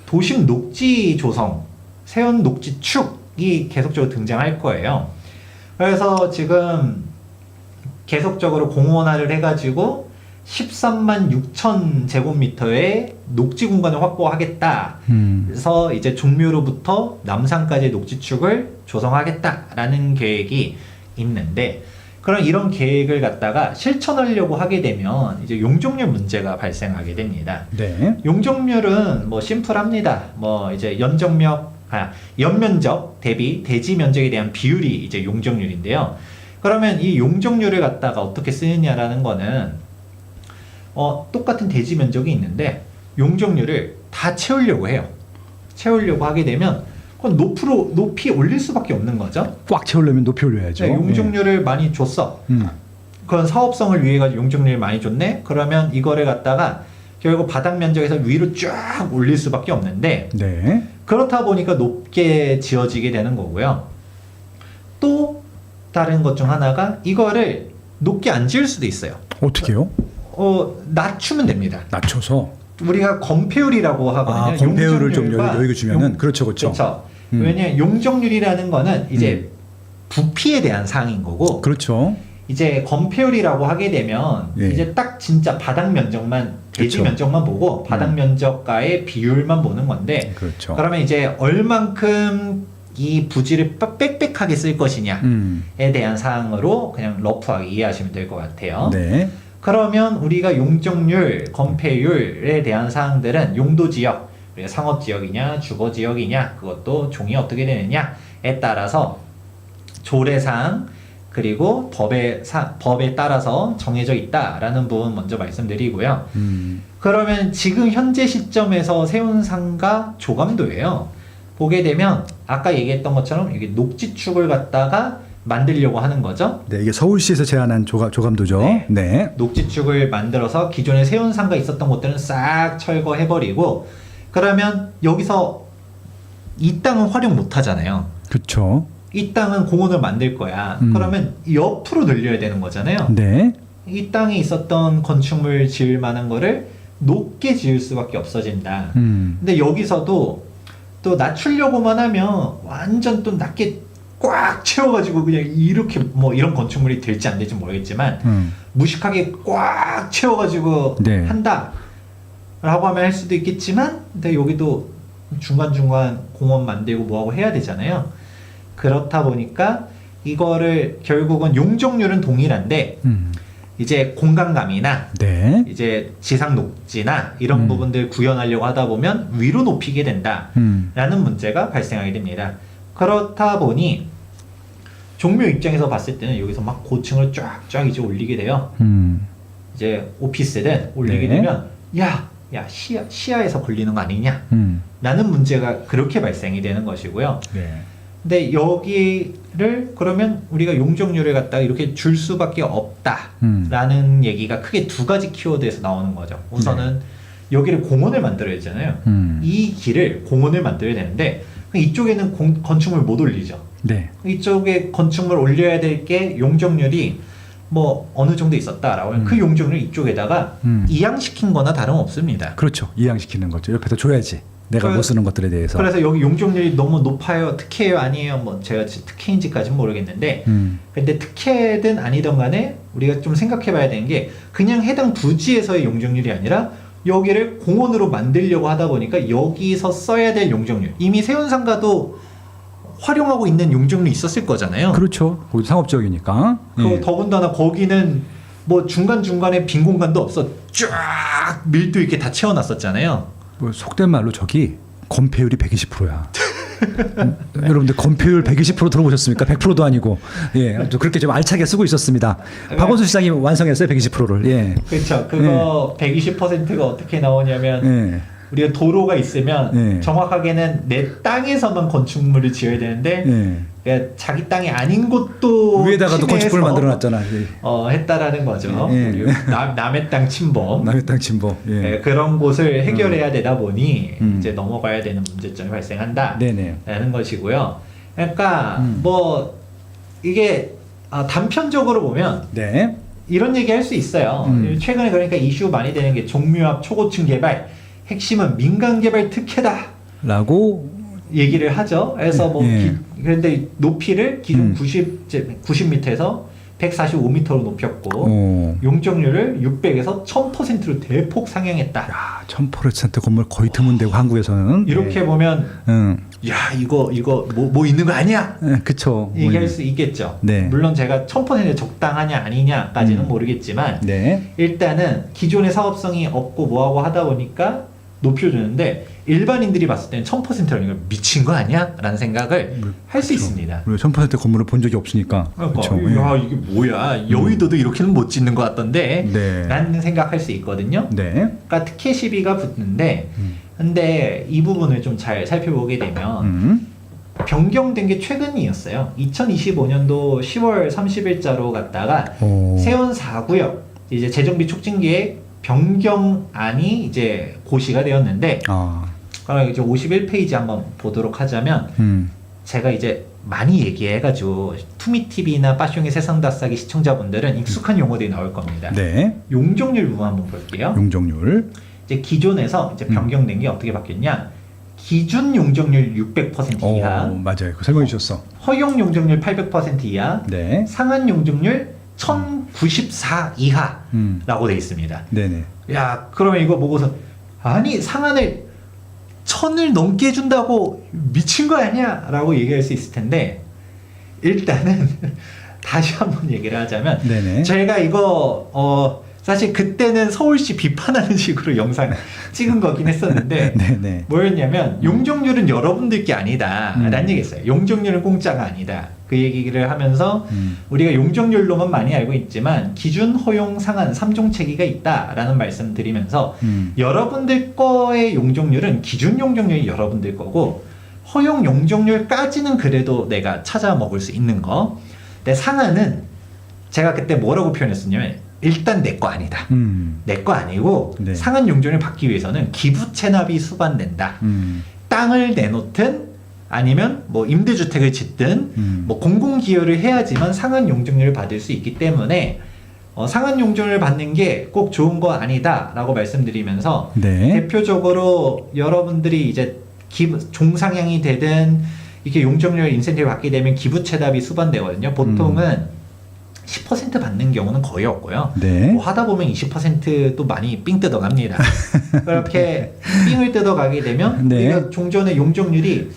도심 녹지 조성, 세운 녹지 축이 계속적으로 등장할 거예요. 그래서 지금 계속적으로 공원화를 해가지고 13만 6천 제곱미터의 녹지 공간을 확보하겠다. 그래서 이제 종묘로부터 남산까지의 녹지축을 조성하겠다라는 계획이 있는데, 그럼 이런 계획을 갖다가 실천하려고 하게 되면 이제 용적률 문제가 발생하게 됩니다. 네. 용적률은 뭐 심플합니다. 뭐 이제 연면적 대비 대지 면적에 대한 비율이 이제 용적률인데요. 그러면 이 용적률을 갖다가 어떻게 쓰느냐라는 거는 똑같은 대지 면적이 있는데 용적률을 다 채우려고 해요. 채우려고 하게 되면 그건 높이 올릴 수밖에 없는 거죠. 꽉 채우려면 높이 올려야죠. 네, 용적률을 많이 줬어. 음. 그런 사업성을 위해 가지고 용적률을 많이 줬네. 그러면 이거를 갖다가 결국 바닥 면적에서 위로 쫙 올릴 수밖에 없는데 네. 그렇다 보니까 높게 지어지게 되는 거고요. 또 다른 것 중 하나가 이거를 높게 안 지을 수도 있어요. 어떻게요? 낮추면 됩니다. 낮춰서. 우리가 건폐율이라고 하거든요. 건폐율을 좀 용적률과 여유 주면은 그렇죠. 그렇죠. 왜냐하면 용적률이라는 거는 이제 부피에 대한 사항인 거고 그렇죠. 이제 건폐율이라고 하게 되면 예. 이제 딱 진짜 바닥 면적만 대지 그렇죠. 면적만 보고 바닥 면적과의 비율만 보는 건데 그렇죠. 그러면 이제 얼만큼 이 부지를 빽빽하게 쓸 것이냐에 대한 사항으로 그냥 러프하게 이해하시면 될 것 같아요. 네. 그러면 우리가 용적률, 건폐율에 대한 사항들은 용도 지역, 우리가 상업 지역이냐, 주거 지역이냐, 그것도 종이 어떻게 되느냐에 따라서 조례사항 그리고 법에 따라서 정해져 있다라는 부분 먼저 말씀드리고요. 그러면 지금 현재 시점에서 세운 상가 조감도예요. 보게 되면 아까 얘기했던 것처럼 이게 녹지축을 갖다가 만들려고 하는 거죠. 네, 이게 서울시에서 제안한 조감도죠. 네. 네. 녹지축을 만들어서 기존에 세운 상가 있었던 곳들은 싹 철거해버리고 그러면 여기서 이 땅은 활용 못 하잖아요. 그렇죠. 이 땅은 공원을 만들 거야. 그러면 옆으로 늘려야 되는 거잖아요. 네. 이 땅에 있었던 건축물 지을 만한 거를 높게 지을 수밖에 없어진다. 근데 여기서도 또 낮추려고만 하면 완전 또 낮게 꽉 채워가지고 그냥 이렇게 뭐 이런 건축물이 될지 안 될지 모르겠지만 무식하게 꽉 채워가지고 네. 한다 라고 하면 할 수도 있겠지만 근데 여기도 중간중간 공원 만들고 뭐하고 해야 되잖아요. 그렇다 보니까 이거를 결국은 용적률은 동일한데 이제 공간감이나 네. 이제 지상 녹지나 이런 부분들 구현하려고 하다 보면 위로 높이게 된다라는 문제가 발생하게 됩니다. 그렇다 보니 종묘 입장에서 봤을 때는 여기서 막 고층을 쫙쫙 이제 올리게 돼요. 이제 오피스든 올리게 네. 되면 야 시야에서 걸리는 거 아니냐 라는 문제가 그렇게 발생이 되는 것이고요. 네. 근데 여기를 그러면 우리가 용적률을 갖다가 이렇게 줄 수밖에 없다라는 얘기가 크게 두 가지 키워드에서 나오는 거죠. 우선은 여기를 공원을 만들어야 되잖아요. 이 길을 공원을 만들어야 되는데 이쪽에는 건축물 못 올리죠. 네. 이쪽에 건축물 올려야 될 게 용적률이 뭐 어느 정도 있었다라고 하면 그 용적률 이쪽에다가 이양시킨 거나 다름없습니다. 그렇죠. 이양시키는 거죠. 옆에서 줘야지. 내가 못 쓰는 것들에 대해서. 그래서 여기 용적률이 너무 높아요. 특혜예요? 아니에요? 뭐 제가 특혜인지까지는 모르겠는데 근데 특혜든 아니든 간에 우리가 좀 생각해 봐야 되는 게 그냥 해당 부지에서의 용적률이 아니라 여기를 공원으로 만들려고 하다 보니까 여기서 써야 될 용적률 이미 세운 상가도 활용하고 있는 용적률이 있었을 거잖아요. 그렇죠. 거기 상업지역이니까. 그리고 더군다나 거기는 뭐 중간중간에 빈 공간도 없어. 쫙 밀도 있게 다 채워놨었잖아요. 뭐 속된 말로 저기 건폐율이 120%야. 여러분들 건폐율 120% 들어보셨습니까? 100%도 아니고. 예, 아주 그렇게 좀 알차게 쓰고 있었습니다. 박원순 시장이 완성했어요, 120%를. 예. 그렇죠. 그거 120%가 어떻게 나오냐면 예. 우리가 도로가 있으면 네. 정확하게는 내 땅에서만 건축물을 지어야 되는데 예. 그러니까 자기 땅이 아닌 곳도 위에다가도 침해해서 건축물을 만들어놨잖아. 했다라는 거죠. 예. 그리고 남의 땅 침범. 남의 땅 침범. 예. 네, 그런 곳을 해결해야 되다 보니 이제 넘어가야 되는 문제점이 발생한다. 네네. 라는 것이고요. 그러니까 뭐 이게 단편적으로 보면 네. 이런 얘기 할 수 있어요. 최근에 그러니까 이슈 많이 되는 게 종묘 앞 초고층 개발 핵심은 민간 개발 특혜다. 라고 얘기를 하죠. 그래서 뭐 예. 그런데 높이를 기존 90m에서 145m로 높였고 용적률을 600에서 1000%로 대폭 상향했다. 야, 1000% 건물 거의 드문데고 한국에서는 이렇게 예. 보면 야 이거 뭐 있는 거 아니야? 예, 그쵸. 얘기할 수 있겠죠. 네. 물론 제가 1000% 적당하냐 아니냐까지는 모르겠지만 네. 일단은 기존의 사업성이 없고 뭐하고 하다 보니까 높여주는데 일반인들이 봤을 때는 1000%라는 걸 미친 거 아니야? 라는 생각을 할 수 있습니다. 우리가 1000% 건물을 본 적이 없으니까. 그러니까 그쵸. 야 이게 뭐야 여의도도 이렇게는 못 짓는 것 같던데 네. 라는 생각할 수 있거든요. 네. 그러니까 특혜 시비가 붙는데 근데 이 부분을 좀 잘 살펴보게 되면 변경된 게 최근이었어요. 2025년도 10월 30일자로 갔다가 오. 세운 4구역 이제 재정비 촉진계획 변경안이 이제 고시가 되었는데 아. 그럼 이제 51페이지 한번 보도록 하자면 제가 이제 많이 얘기해가지고 투미TV나 빠숑의 세상다싸기 시청자분들은 익숙한 용어들이 나올 겁니다. 네. 용적률 부분 한번 볼게요. 용적률. 이제 기존에서 이제 변경된 게 어떻게 바뀌었냐? 기준 용적률 600% 이하, 맞아요. 그 설명해 주셨어. 허용 용적률 800% 이하, 네. 상한 용적률 1094 이하라고 음. 돼 있습니다. 네네. 야, 그러면 이거 보고서 아니 상한을 1000을 넘게 준다고 미친 거 아니야? 라고 얘기할 수 있을 텐데 일단은 다시 한번 얘기를 하자면 네네. 제가 이거 사실 그때는 서울시 비판하는 식으로 영상 찍은 거긴 했었는데 네네. 뭐였냐면 용적률은 여러분들 게 아니다 라는 얘기했어요. 용적률은 공짜가 아니다. 그 얘기를 하면서 우리가 용적률로만 많이 알고 있지만 기준, 허용, 상한 3종 체계가 있다라는 말씀 드리면서 여러분들 거의 용적률은 기준 용적률이 여러분들 거고 허용 용적률까지는 그래도 내가 찾아 먹을 수 있는 거. 근데 상한은 제가 그때 뭐라고 표현했었냐면 일단 내 거 아니다. 내 거 아니고 네. 상한 용적률을 받기 위해서는 기부 체납이 수반된다. 땅을 내놓든 아니면 뭐 임대주택을 짓든 뭐 공공기여를 해야지만 상한 용적률을 받을 수 있기 때문에 상한 용적률을 받는 게 꼭 좋은 거 아니다라고 말씀드리면서 네. 대표적으로 여러분들이 이제 종상향이 되든 이렇게 용적률 인센티브 받게 되면 기부 체납이 수반되거든요. 보통은 10% 받는 경우는 거의 없고요. 네. 뭐 하다 보면 20%도 많이 삥 뜯어갑니다. 그렇게 삥을 뜯어가게 되면 네. 우리가 종전의 용적률이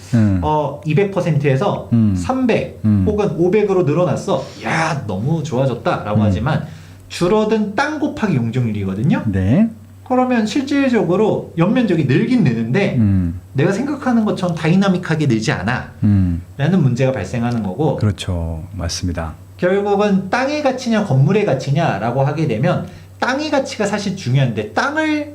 200%에서 300 혹은 500으로 늘어났어. 야, 너무 좋아졌다라고 하지만 줄어든 땅 곱하기 용적률이거든요. 네. 그러면 실질적으로 연면적이 늘긴 느는데 내가 생각하는 것처럼 다이나믹하게 늘지 않아 라는 문제가 발생하는 거고 그렇죠. 맞습니다. 결국은 땅의 가치냐 건물의 가치냐라고 하게 되면 땅의 가치가 사실 중요한데 땅을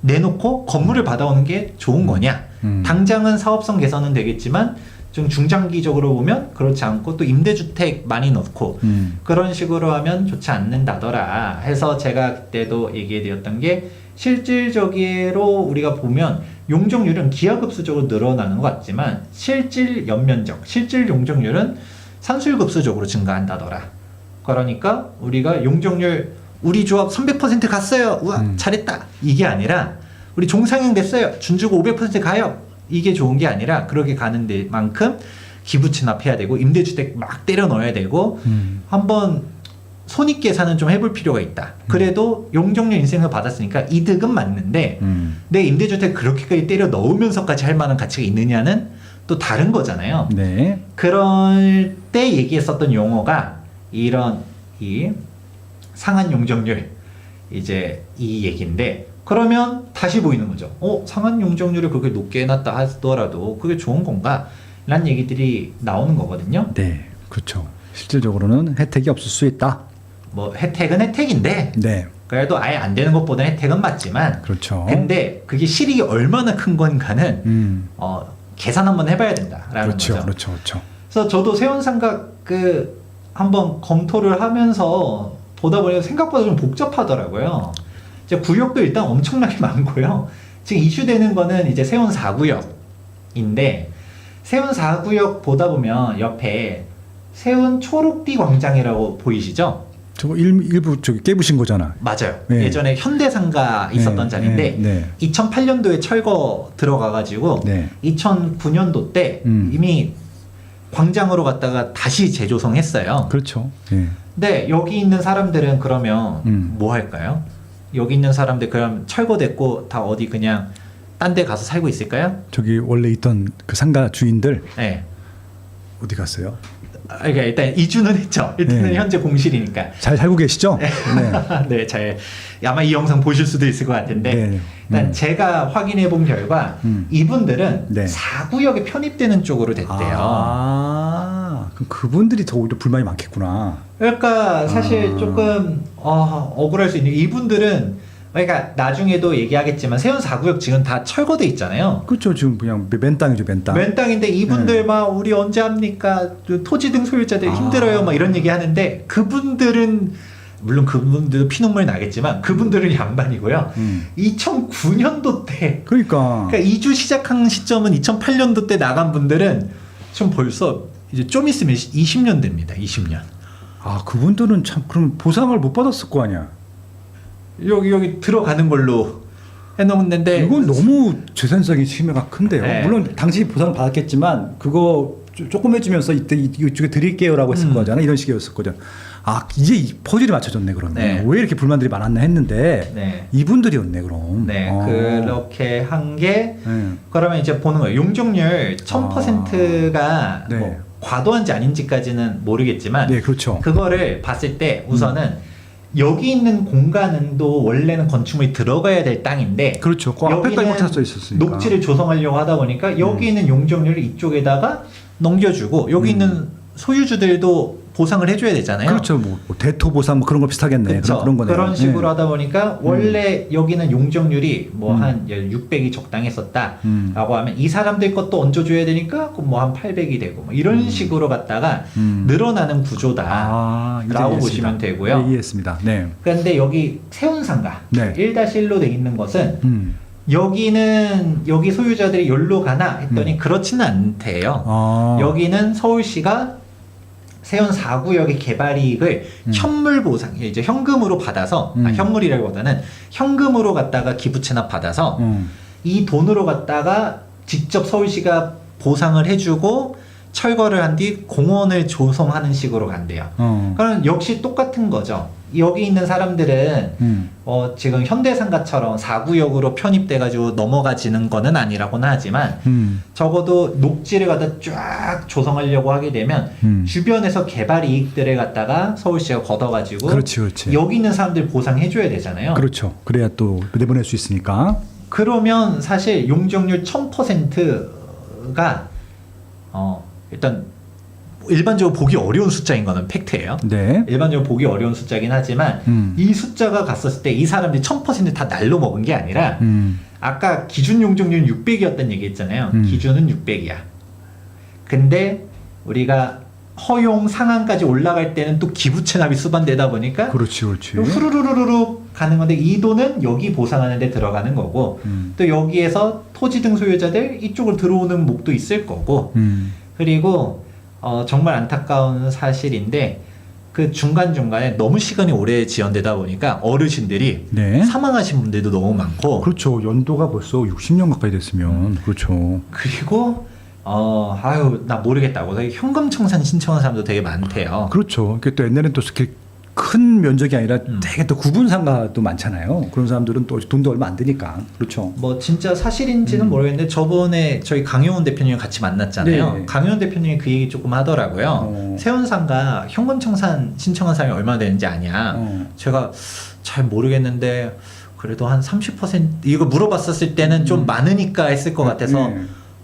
내놓고 건물을 받아오는 게 좋은 거냐? 당장은 사업성 개선은 되겠지만 좀 중장기적으로 보면 그렇지 않고 또 임대주택 많이 넣고 그런 식으로 하면 좋지 않는다더라 해서 제가 그때도 얘기해드렸던 게 실질적으로 우리가 보면 용적률은 기하급수적으로 늘어나는 것 같지만 실질 연면적, 실질 용적률은 산술급수적으로 증가한다더라. 그러니까 우리가 용적률 우리 조합 300% 갔어요. 우와 잘했다. 이게 아니라 우리 종상향 됐어요. 준주고 500% 가요. 이게 좋은 게 아니라 그렇게 가는 데만큼 기부 체납해야 되고 임대주택 막 때려 넣어야 되고 한번 손익계산은 좀 해볼 필요가 있다. 그래도 용적률 인센티브 받았으니까 이득은 맞는데 내 임대주택 그렇게까지 때려 넣으면서까지 할 만한 가치가 있느냐는 또 다른 거잖아요. 네. 그럴 때 얘기했었던 용어가 이런 이 상한 용적률 이제 이 얘기인데 그러면 다시 보이는 거죠. 상한 용적률을 그렇게 높게 해놨다 하더라도 그게 좋은 건가? 라는 얘기들이 나오는 거거든요. 네. 그렇죠. 실질적으로는 혜택이 없을 수 있다. 뭐 혜택은 혜택인데 네. 그래도 아예 안 되는 것보다 혜택은 맞지만 그렇죠. 근데 그게 실익이 얼마나 큰 건가는 계산 한번 해봐야 된다라는 그렇죠. 거죠. 그렇죠. 그렇죠. 그래서 저도 세원상각 한번 검토를 하면서 보다 보니까 생각보다 좀 복잡하더라고요. 이제 구역도 일단 엄청나게 많고요. 지금 이슈되는 거는 이제 세원 4구역인데 세원 4구역 보다 보면 옆에 세운 초록띠 광장이라고 보이시죠? 저거 일부 저기 깨부신 거잖아. 맞아요. 네. 예전에 현대상가 있었던 네, 자리인데 네, 2008년도에 철거 들어가가지고 네. 2009년도 때 이미 광장으로 갔다가 다시 재조성했어요. 그렇죠. 네. 근데 여기 있는 사람들은 그러면 뭐 할까요? 여기 있는 사람들 그럼 철거됐고 다 어디 그냥 딴 데 가서 살고 있을까요? 저기 원래 있던 그 상가 주인들 네. 어디 갔어요? 그러니까 일단 이주는 했죠. 일단은 네. 현재 공실이니까. 잘 살고 계시죠? 네. 네, 잘 아마 이 영상 보실 수도 있을 것 같은데 네. 일단 제가 확인해 본 결과 이분들은 네. 4구역에 편입되는 쪽으로 됐대요. 그럼 그분들이 더 오히려 불만이 많겠구나. 그러니까 사실 조금 억울할 수 있는 게 이분들은 그러니까 나중에도 얘기하겠지만 세운 4구역 지금 다 철거돼 있잖아요. 그렇죠. 지금 그냥 맨 땅이죠, 맨 땅. 맨 땅인데 이분들 막 우리 언제 합니까? 토지 등 소유자들 힘들어요. 막 이런 얘기 하는데 그분들은 물론 그분들도 피눈물 나겠지만 그분들은 양반이고요. 2009년도 때 그러니까 이주 시작한 시점은 2008년도 때 나간 분들은 좀 벌써 이제 좀 있으면 20년 됩니다. 20년. 아, 그분들은 참 그럼 보상을 못 받았을 거 아니야. 여기 들어가는 걸로 해놓는데 이건 너무 재산적인 침해가 큰데요. 네. 물론 당신이 보상을 받았겠지만 그거 조금 해주면서 이쪽에 드릴게요라고 했을 거잖아. 이런 식이었을 거잖아. 아, 이제 이 퍼즐이 맞춰졌네 그러면. 네. 왜 이렇게 불만들이 많았나 했는데 네. 이분들이었네 그럼. 네, 그렇게 한 게 네. 그러면 이제 보는 거예요. 용적률 1000%가 네. 뭐 과도한지 아닌지까지는 모르겠지만 네, 그렇죠. 그거를 봤을 때 우선은 여기 있는 공간은도 원래는 건축물이 들어가야 될 땅인데 그렇죠. 그 앞에까지 꽉 찼어 있었으니까. 녹지를 조성하려고 하다 보니까 여기 있는 용적률을 이쪽에다가 넘겨주고 여기 있는 소유주들도 보상을 해줘야 되잖아요. 그렇죠. 뭐 대토 보상 뭐 그런 거 비슷하겠네. 그쵸. 그런 거네요. 그런 식으로 네. 하다 보니까 원래 여기는 용적률이 뭐 한 600이 적당했었다라고 하면 이 사람들 것도 얹어줘야 되니까 뭐 한 800이 되고 뭐 이런 식으로 갔다가 늘어나는 구조다라고 아, 이제 이해했습니다. 보시면 되고요. 네, 이해했습니다. 네. 그런데 여기 세운상가 네. 1-1로 돼 있는 것은 여기는 여기 소유자들이 여기로 가나 했더니 그렇지는 않대요. 아. 여기는 서울시가 세운 4구역의 개발 이익을 현물 보상, 이제 현금으로 받아서, 현물이라기보다는 현금으로 갖다가 기부 체납 받아서 이 돈으로 갖다가 직접 서울시가 보상을 해주고 철거를 한 뒤 공원을 조성하는 식으로 간대요. 그럼 역시 똑같은 거죠. 여기 있는 사람들은 지금 현대상가처럼 4구역으로 편입돼가지고 넘어가지는 거는 아니라고는 하지만 적어도 녹지를 갖다 쫙 조성하려고 하게 되면 주변에서 개발 이익들을 갖다가 서울시가 걷어가지고 그렇지, 그렇지. 여기 있는 사람들 보상해줘야 되잖아요. 그렇죠. 그래야 또 내보낼 수 있으니까. 그러면 사실 용적률 1000%가 일단 일반적으로 보기 어려운 숫자인 거는 팩트예요. 네. 일반적으로 보기 어려운 숫자긴 하지만 이 숫자가 갔었을 때 이 사람들이 1000%다 날로 먹은 게 아니라 아까 기준 용적률은 600이었다는 얘기 했잖아요. 기준은 600이야. 근데 우리가 허용 상한까지 올라갈 때는 또 기부 체납이 수반되다 보니까 그렇지, 그렇지. 후루루루루 가는 건데 이 돈은 여기 보상하는 데 들어가는 거고 또 여기에서 토지 등 소유자들 이쪽으로 들어오는 목도 있을 거고 그리고 정말 안타까운 사실인데 그 중간중간에 너무 시간이 오래 지연되다 보니까 어르신들이 네. 사망하신 분들도 너무 많고 그렇죠. 연도가 벌써 60년 가까이 됐으면 그렇죠. 그리고 아유 나 모르겠다고 현금 청산 신청한 사람도 되게 많대요. 그렇죠. 그게 또 옛날엔 또 그렇게 큰 면적이 아니라 되게 또 구분 상가도 많잖아요. 그런 사람들은 또 돈도 얼마 안 드니까. 그렇죠. 뭐 진짜 사실인지는 모르겠는데 저번에 저희 강용훈 대표님을 같이 만났잖아요. 네. 강용훈 대표님이 그 얘기 조금 하더라고요. 세운상가 현금 청산 신청한 사람이 얼마나 되는지 아냐. 제가 잘 모르겠는데 그래도 한 30% 이거 물어봤었을 때는 좀 많으니까 했을 것 같아서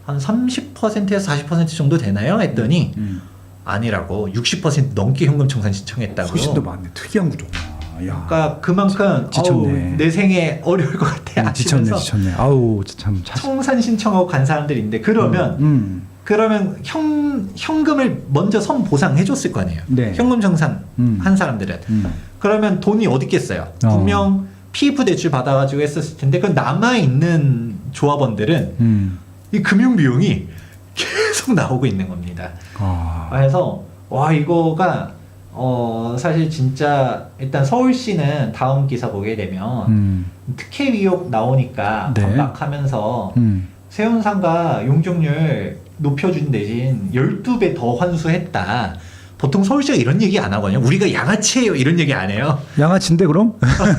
한 30%에서 40% 정도 되나요? 했더니 아니라고 60% 넘게 현금 청산 신청했다고. 훨씬 더 많네. 특이한 구조구나. 야. 그러니까 그만큼 지쳤네. 어우, 내 생에 어려울 것 같아. 지쳤네, 아시면서 지쳤네. 아우, 참. 청산 신청하고 간 사람들인데 그러면 현금을 먼저 선 보상해 줬을 거 아니에요. 네. 현금 청산 한 사람들은. 그러면 돈이 어디 있겠어요? 분명 PF 대출 받아가지고 했었을 텐데 그 남아 있는 조합원들은 이 금융 비용이 계속 나오고 있는 겁니다. 그래서 와 이거가 사실 진짜 일단 서울시는 다음 기사 보게 되면 특혜 의혹 나오니까 네. 반박하면서 세운상가 용적률 높여준 대신 12배 더 환수했다. 보통 서울시가 이런 얘기 안 하거든요. 우리가 양아치예요 이런 얘기 안 해요. 양아치인데 그럼?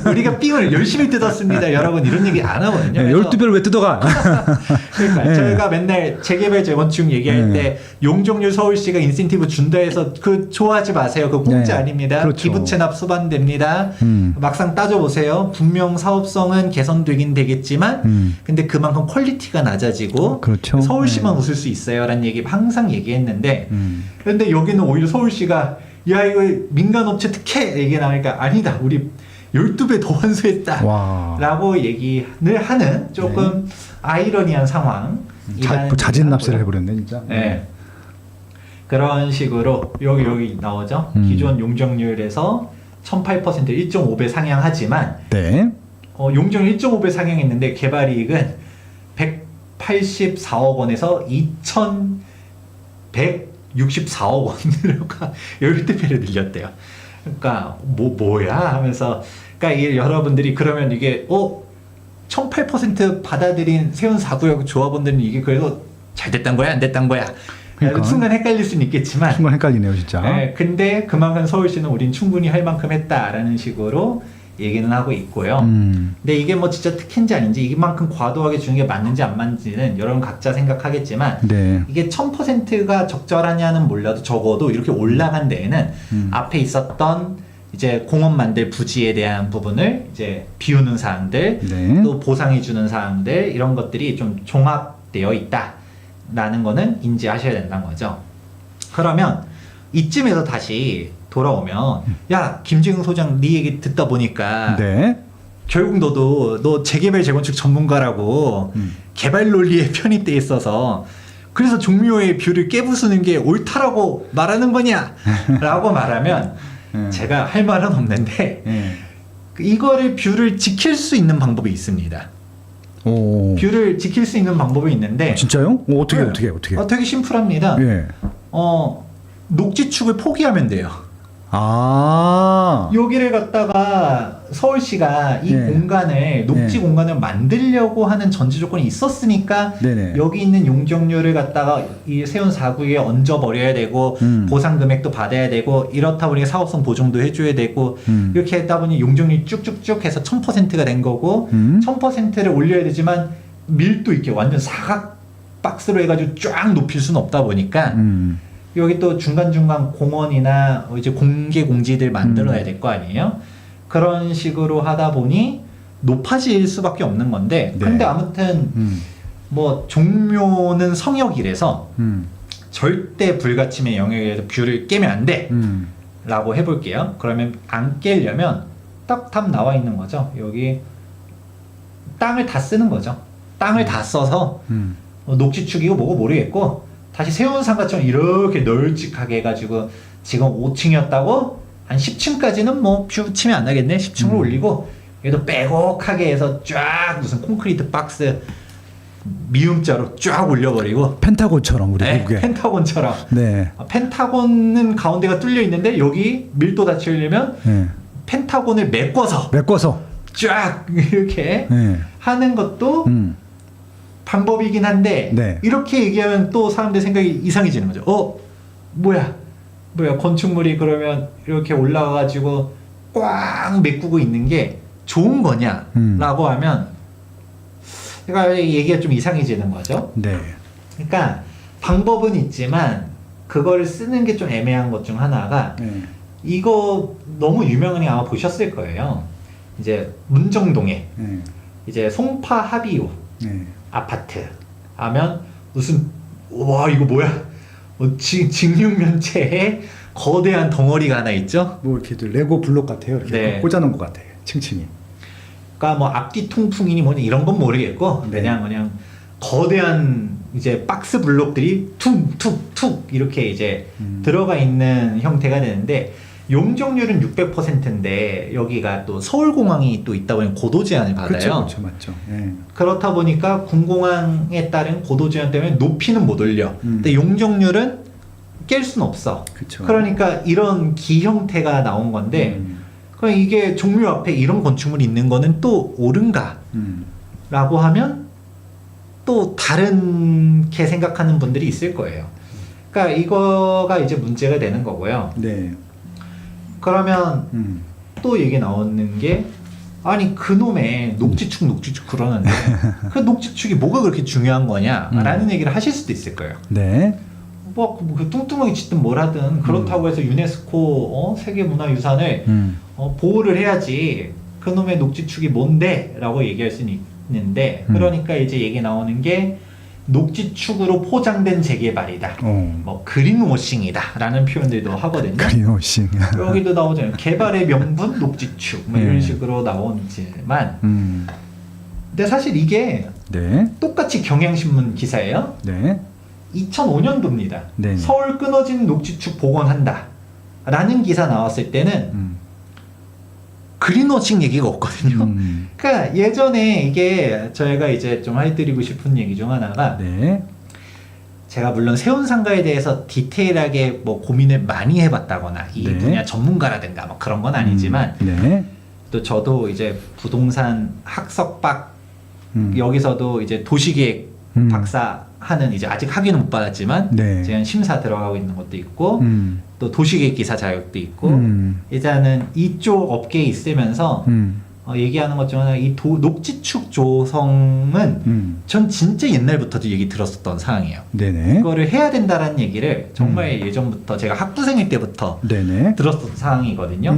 우리가 삥을 열심히 뜯었습니다. 여러분 이런 얘기 안 하거든요. 네, 12배를 왜 뜯어가? 그러니까 네. 저희가 맨날 재개발 재건축 얘기할 때 용적률 서울시가 인센티브 준다 해서 그 좋아하지 마세요. 그거 공짜 네. 아닙니다. 그렇죠. 기부 체납 수반됩니다. 막상 따져보세요. 분명 사업성은 개선되긴 되겠지만 근데 그만큼 퀄리티가 낮아지고 그렇죠. 서울시만 웃을 수 있어요 라는 얘기 항상 얘기했는데 근데 여기는 오히려 서울시가 야 이거 민간업체 특혜 얘기 나오니까 아니다 우리 12배 더 환수했다. 와. 라고 얘기를 하는 조금 아이러니한 상황. 자진 납세를 해버렸네 진짜. 네. 그런 식으로 여기 나오죠. 기존 용적률에서 1008% 1.5배 상향하지만 네. 용적률 1.5배 상향했는데 개발이익은 184억 원에서 2,164억 원으로 12배를 늘렸대요. 그러니까 뭐야 하면서 그러니까 이게 여러분들이 그러면 이게 1008% 받아들인 세운 4구역 조합원들은 이게 그래도 잘 됐단 거야 안 됐단 거야 그러니까. 순간 헷갈릴 수는 있겠지만 정말 헷갈리네요 진짜. 네, 근데 그만큼 서울시는 우린 충분히 할 만큼 했다라는 식으로 얘기는 하고 있고요. 근데 이게 뭐 진짜 특혜인지 아닌지 이만큼 과도하게 주는 게 맞는지 안 맞는지는 여러분 각자 생각하겠지만 네. 이게 1000%가 적절하냐는 몰라도 적어도 이렇게 올라간 데에는 앞에 있었던 이제 공원 만들 부지에 대한 부분을 이제 비우는 사항들 네. 또 보상해 주는 사항들 이런 것들이 좀 종합되어 있다라는 거는 인지하셔야 된다는 거죠. 그러면 이쯤에서 다시 돌아오면 야 김재경 소장 네 얘기 듣다 보니까 네. 결국 너 재개발 재건축 전문가라고 개발 논리에 편입돼 있어서 그래서 종묘의 뷰를 깨부수는 게 옳다라고 말하는 거냐? 라고 말하면 제가 할 말은 없는데 이거를 뷰를 지킬 수 있는 방법이 있습니다. 오. 뷰를 지킬 수 있는 방법이 있는데 진짜요? 어떻게 네. 어떻게? 되게 심플합니다. 예. 녹지축을 포기하면 돼요. 아. 여기를 갖다가 서울시가 이 네. 공간을 녹지 네. 공간을 만들려고 하는 전제 조건이 있었으니까 네네. 여기 있는 용적률을 갖다가 이 세운 4구에 얹어 버려야 되고 보상 금액도 받아야 되고 이렇다 보니 사업성 보증도 해줘야 되고 이렇게 했다 보니 용적률이 쭉쭉쭉 해서 1000%가 된 거고 1000%를 올려야 되지만 밀도 있게 완전 사각 박스로 해가지고 쫙 높일 수는 없다 보니까 여기 또 중간중간 공원이나 이제 공개 공지들 만들어야 될 거 아니에요? 그런 식으로 하다 보니 높아질 수밖에 없는 건데 네. 근데 아무튼 뭐 종묘는 성역이라서 절대 불가침의 영역에서 뷰를 깨면 안 돼! 라고 해볼게요. 그러면 안 깨려면 딱 답 나와 있는 거죠. 여기 땅을 다 쓰는 거죠. 땅을 다 써서 녹지축이고 뭐고 모르겠고 다시 세운상가처럼 이렇게 널찍하게 해가지고 지금 5층이었다고 한 10층까지는 뭐 뷰 치면 안 나겠네. 10층으로 올리고 얘도 빼곡하게 해서 쫙 무슨 콘크리트 박스 미음자로 쫙 올려버리고 펜타곤처럼 우리 네, 미국에. 펜타곤처럼 네. 펜타곤은 가운데가 뚫려 있는데 여기 밀도 닫히려면 네. 펜타곤을 메꿔서 쫙 이렇게 하는 것도 방법이긴 한데 네. 이렇게 얘기하면 또 사람들 생각이 이상해지는 거죠. 뭐야 건축물이 그러면 이렇게 올라가가지고 꽉 메꾸고 있는 게 좋은 거냐라고 하면 그러니까 얘기가 좀 이상해지는 거죠. 네. 그러니까 방법은 있지만 그걸 쓰는 게 좀 애매한 것 중 하나가 이거 너무 유명한 게 아마 보셨을 거예요. 이제 문정동에 이제 송파 하비오 아파트 하면 무슨 와 이거 뭐야 직육면체에 거대한 덩어리가 하나 있죠. 뭐 이렇게 레고 블록 같아요. 이렇게 네. 꽂아놓은 것 같아요. 층층이. 그러니까 뭐 앞뒤 통풍이니 뭐니 이런 건 모르겠고 네. 그냥 거대한 이제 박스 블록들이 툭툭툭 이렇게 이제 들어가 있는 형태가 되는데 용적률은 600%인데 여기가 또 서울공항이 또 있다 보니 고도 제한을 받아요. 그렇죠, 맞죠. 예. 그렇다 보니까 군공항에 따른 고도 제한 때문에 높이는 못 올려. 근데 용적률은 깰 수는 없어. 그쵸. 그러니까 이런 기 형태가 나온 건데 그럼 이게 종묘 앞에 이런 건축물이 있는 거는 또 옳은가? 라고 하면 또 다른게 생각하는 분들이 있을 거예요. 그러니까 이거가 이제 문제가 되는 거고요. 네. 그러면 또 얘기 나오는 게 아니 그놈의 녹지축 그러는데 그 녹지축이 뭐가 그렇게 중요한 거냐라는 얘기를 하실 수도 있을 거예요. 네. 그 뚱뚱하게 짓든 뭘 하든 그렇다고 해서 유네스코 세계문화유산을 보호를 해야지 그놈의 녹지축이 뭔데? 라고 얘기할 수는 있는데 그러니까 이제 얘기 나오는 게 녹지축으로 포장된 재개발이다. 뭐 그린워싱이다라는 표현들도 하거든요. 그린워싱. 여기도 나오잖아요. 개발의 명분 녹지축 뭐 이런 식으로 나오지만 근데 사실 이게 네. 똑같이 경향신문 기사예요. 네. 2005년도입니다. 네. 서울 끊어진 녹지축 복원한다 라는 기사 나왔을 때는 그린워싱 얘기가 없거든요. 그러니까 예전에 이게 저희가 이제 좀 해드리고 싶은 얘기 중 하나가 네. 제가 물론 세운상가에 대해서 디테일하게 뭐 고민을 많이 해봤다거나 이 네. 분야 전문가라든가 뭐 그런 건 아니지만 네. 또 저도 이제 부동산 학석박 여기서도 이제 도시계획 박사 하는 이제 아직 학위는 못 받았지만 네. 제가 심사 들어가고 있는 것도 있고 또 도시계획 기사 자격도 있고 일단은 이쪽 업계에 있으면서 얘기하는 것 중 하나 이 녹지축 조성은 전 진짜 옛날부터도 얘기 들었었던 사항이에요. 네네. 이거를 해야 된다라는 얘기를 정말 예전부터 제가 학부생일 때부터 네네. 들었었던 사항이거든요.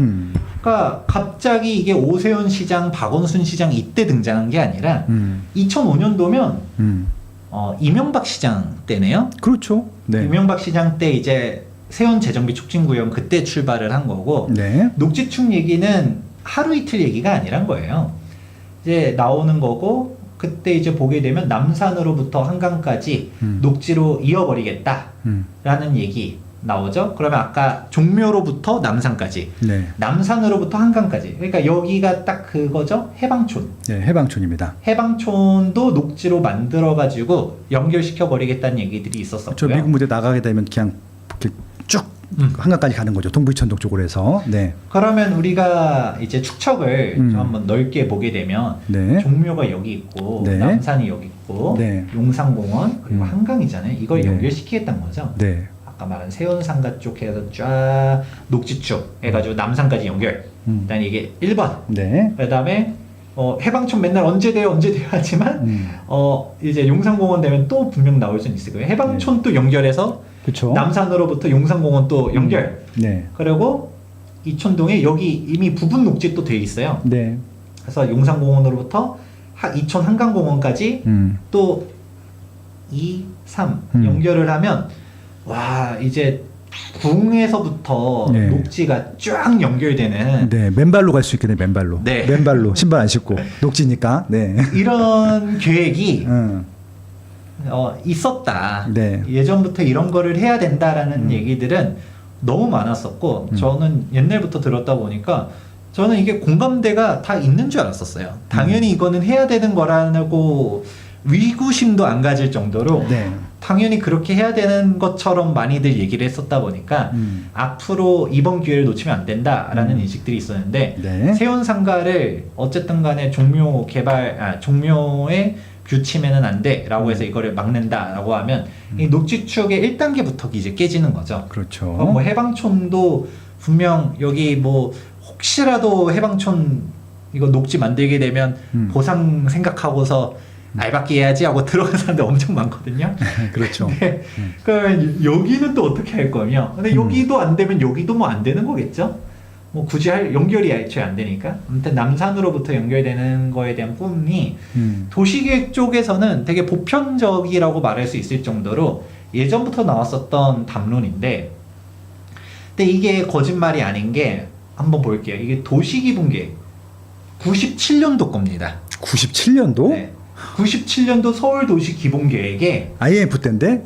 그러니까 갑자기 이게 오세훈 시장, 박원순 시장 이때 등장한 게 아니라 2005년도면 이명박 시장 때네요. 그렇죠. 네. 이명박 시장 때 이제 세운 재정비 촉진구역 그때 출발을 한 거고 네. 녹지축 얘기는 하루 이틀 얘기가 아니란 거예요. 이제 나오는 거고 그때 이제 보게 되면 남산으로부터 한강까지 녹지로 이어버리겠다라는 얘기 나오죠. 그러면 아까 종묘로부터 남산까지, 네. 남산으로부터 한강까지. 그러니까 여기가 딱 그거죠. 해방촌. 네, 해방촌입니다. 해방촌도 녹지로 만들어가지고 연결시켜 버리겠다는 얘기들이 있었었고요. 저 미국 무대 나가게 되면 그냥 이렇게 쭉 한강까지 가는 거죠. 동부이천동 쪽으로 해서. 네. 그러면 우리가 이제 축척을 좀 한번 넓게 보게 되면 네. 종묘가 여기 있고 네. 남산이 여기 있고 네. 용산공원 그리고 한강이잖아요. 이걸 네. 연결시키겠다는 거죠. 네. 아까 말한 세운상가 쪽 해서 쫙 녹지축 해가지고 남산까지 연결. 일단 이게 1번. 네. 그 다음에 해방촌 맨날 언제 돼요 하지만 이제 용산공원 되면 또 분명 나올 수는 있을 거예요. 해방촌 또 연결해서 그렇죠. 남산으로부터 용산공원 또 연결. 네. 그리고 이촌동에 여기 이미 부분 녹지 또 돼 있어요. 네. 그래서 용산공원으로부터 이촌 한강공원까지 또 2, 3 연결을 하면 와 이제 궁에서부터 네. 녹지가 쫙 연결되는 네. 맨발로 갈 수 있겠네. 맨발로. 네. 맨발로 신발 안 신고 녹지니까. 네. 이런 계획이 어. 있었다. 네. 예전부터 이런 거를 해야 된다라는 얘기들은 너무 많았었고 저는 옛날부터 들었다 보니까 저는 이게 공감대가 다 있는 줄 알았었어요. 당연히 이거는 해야 되는 거라고 위구심도 안 가질 정도로 네. 당연히 그렇게 해야 되는 것처럼 많이들 얘기를 했었다 보니까 앞으로 이번 기회를 놓치면 안 된다라는 인식들이 있었는데 네. 세운상가를 어쨌든 간에 종묘의 규치면은 안 돼라고 해서 이거를 막는다라고 하면 이 녹지축의 1단계부터 이제 깨지는 거죠. 그렇죠. 뭐 해방촌도 분명 여기 뭐 혹시라도 해방촌 이거 녹지 만들게 되면 보상 생각하고서 알바끼 해야지 하고 들어간 사람들 엄청 많거든요. 그렇죠. 네. 그러면 여기는 또 어떻게 할 거며? 근데 여기도 안 되면 여기도 뭐 안 되는 거겠죠? 뭐 굳이 연결이 애초에 안 되니까. 아무튼 남산으로부터 연결되는 거에 대한 꿈이 도시계획 쪽에서는 되게 보편적이라고 말할 수 있을 정도로 예전부터 나왔었던 담론인데, 근데 이게 거짓말이 아닌 게 한번 볼게요. 이게 도시기본계획 97년도 겁니다. 97년도? 네. 97년도 서울도시기본계획에 IMF 때인데?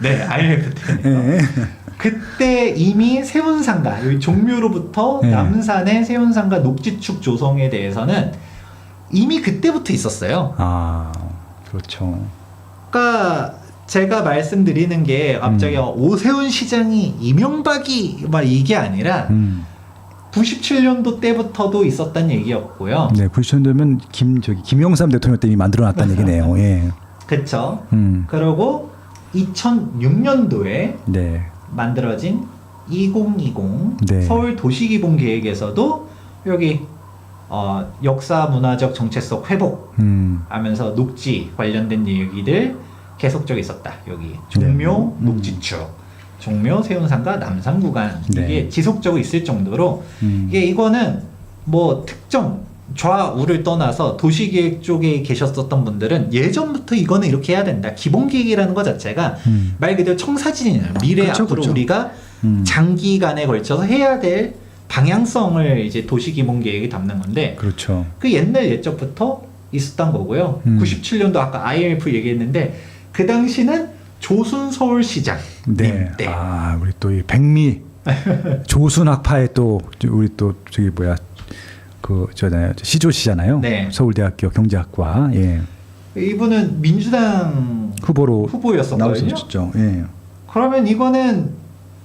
네, IMF 때네요. 네. 그때 이미 세운상가, 여기 종묘로부터 네. 남산의 세운상가 녹지축 조성에 대해서는 이미 그때부터 있었어요. 아, 그렇죠. 그러니까 제가 말씀드리는 게 갑자기 오세훈 시장이 이명박이 막 이게 아니라 97년도 때부터도 있었단 얘기였고요. 네, 97년도면 김영삼 대통령 때 이미 만들어놨다는 얘기네요. 예. 그쵸. 그리고 2006년도에 네. 만들어진 2020 네. 서울 도시기본 계획에서도 여기 역사 문화적 정체성 회복 하면서 녹지 관련된 얘기들 계속적으로 있었다. 여기 종묘 녹지축, 종묘 세운상가 남산 구간 네. 이게 지속적으로 있을 정도로 이게 이거는 뭐 특정 좌우를 떠나서 도시계획 쪽에 계셨었던 분들은 예전부터 이거는 이렇게 해야 된다. 기본계획이라는 것 자체가 말 그대로 청사진이에요. 미래 그렇죠, 앞으로 그렇죠. 우리가 장기간에 걸쳐서 해야 될 방향성을 이제 도시기본계획에 담는 건데 그렇죠. 그 옛날 예적부터 있었던 거고요. 97년도 아까 IMF 얘기했는데 그 당시는 조순 서울시장 네. 때 아, 우리 또 이 백미 조순학파의 또 우리 또 저기 뭐야 그 저잖아요. 시조시잖아요. 네. 서울대학교 경제학과 예. 이분은 민주당 후보로 후보였었거든요. 나오셨죠. 예. 그러면 이거는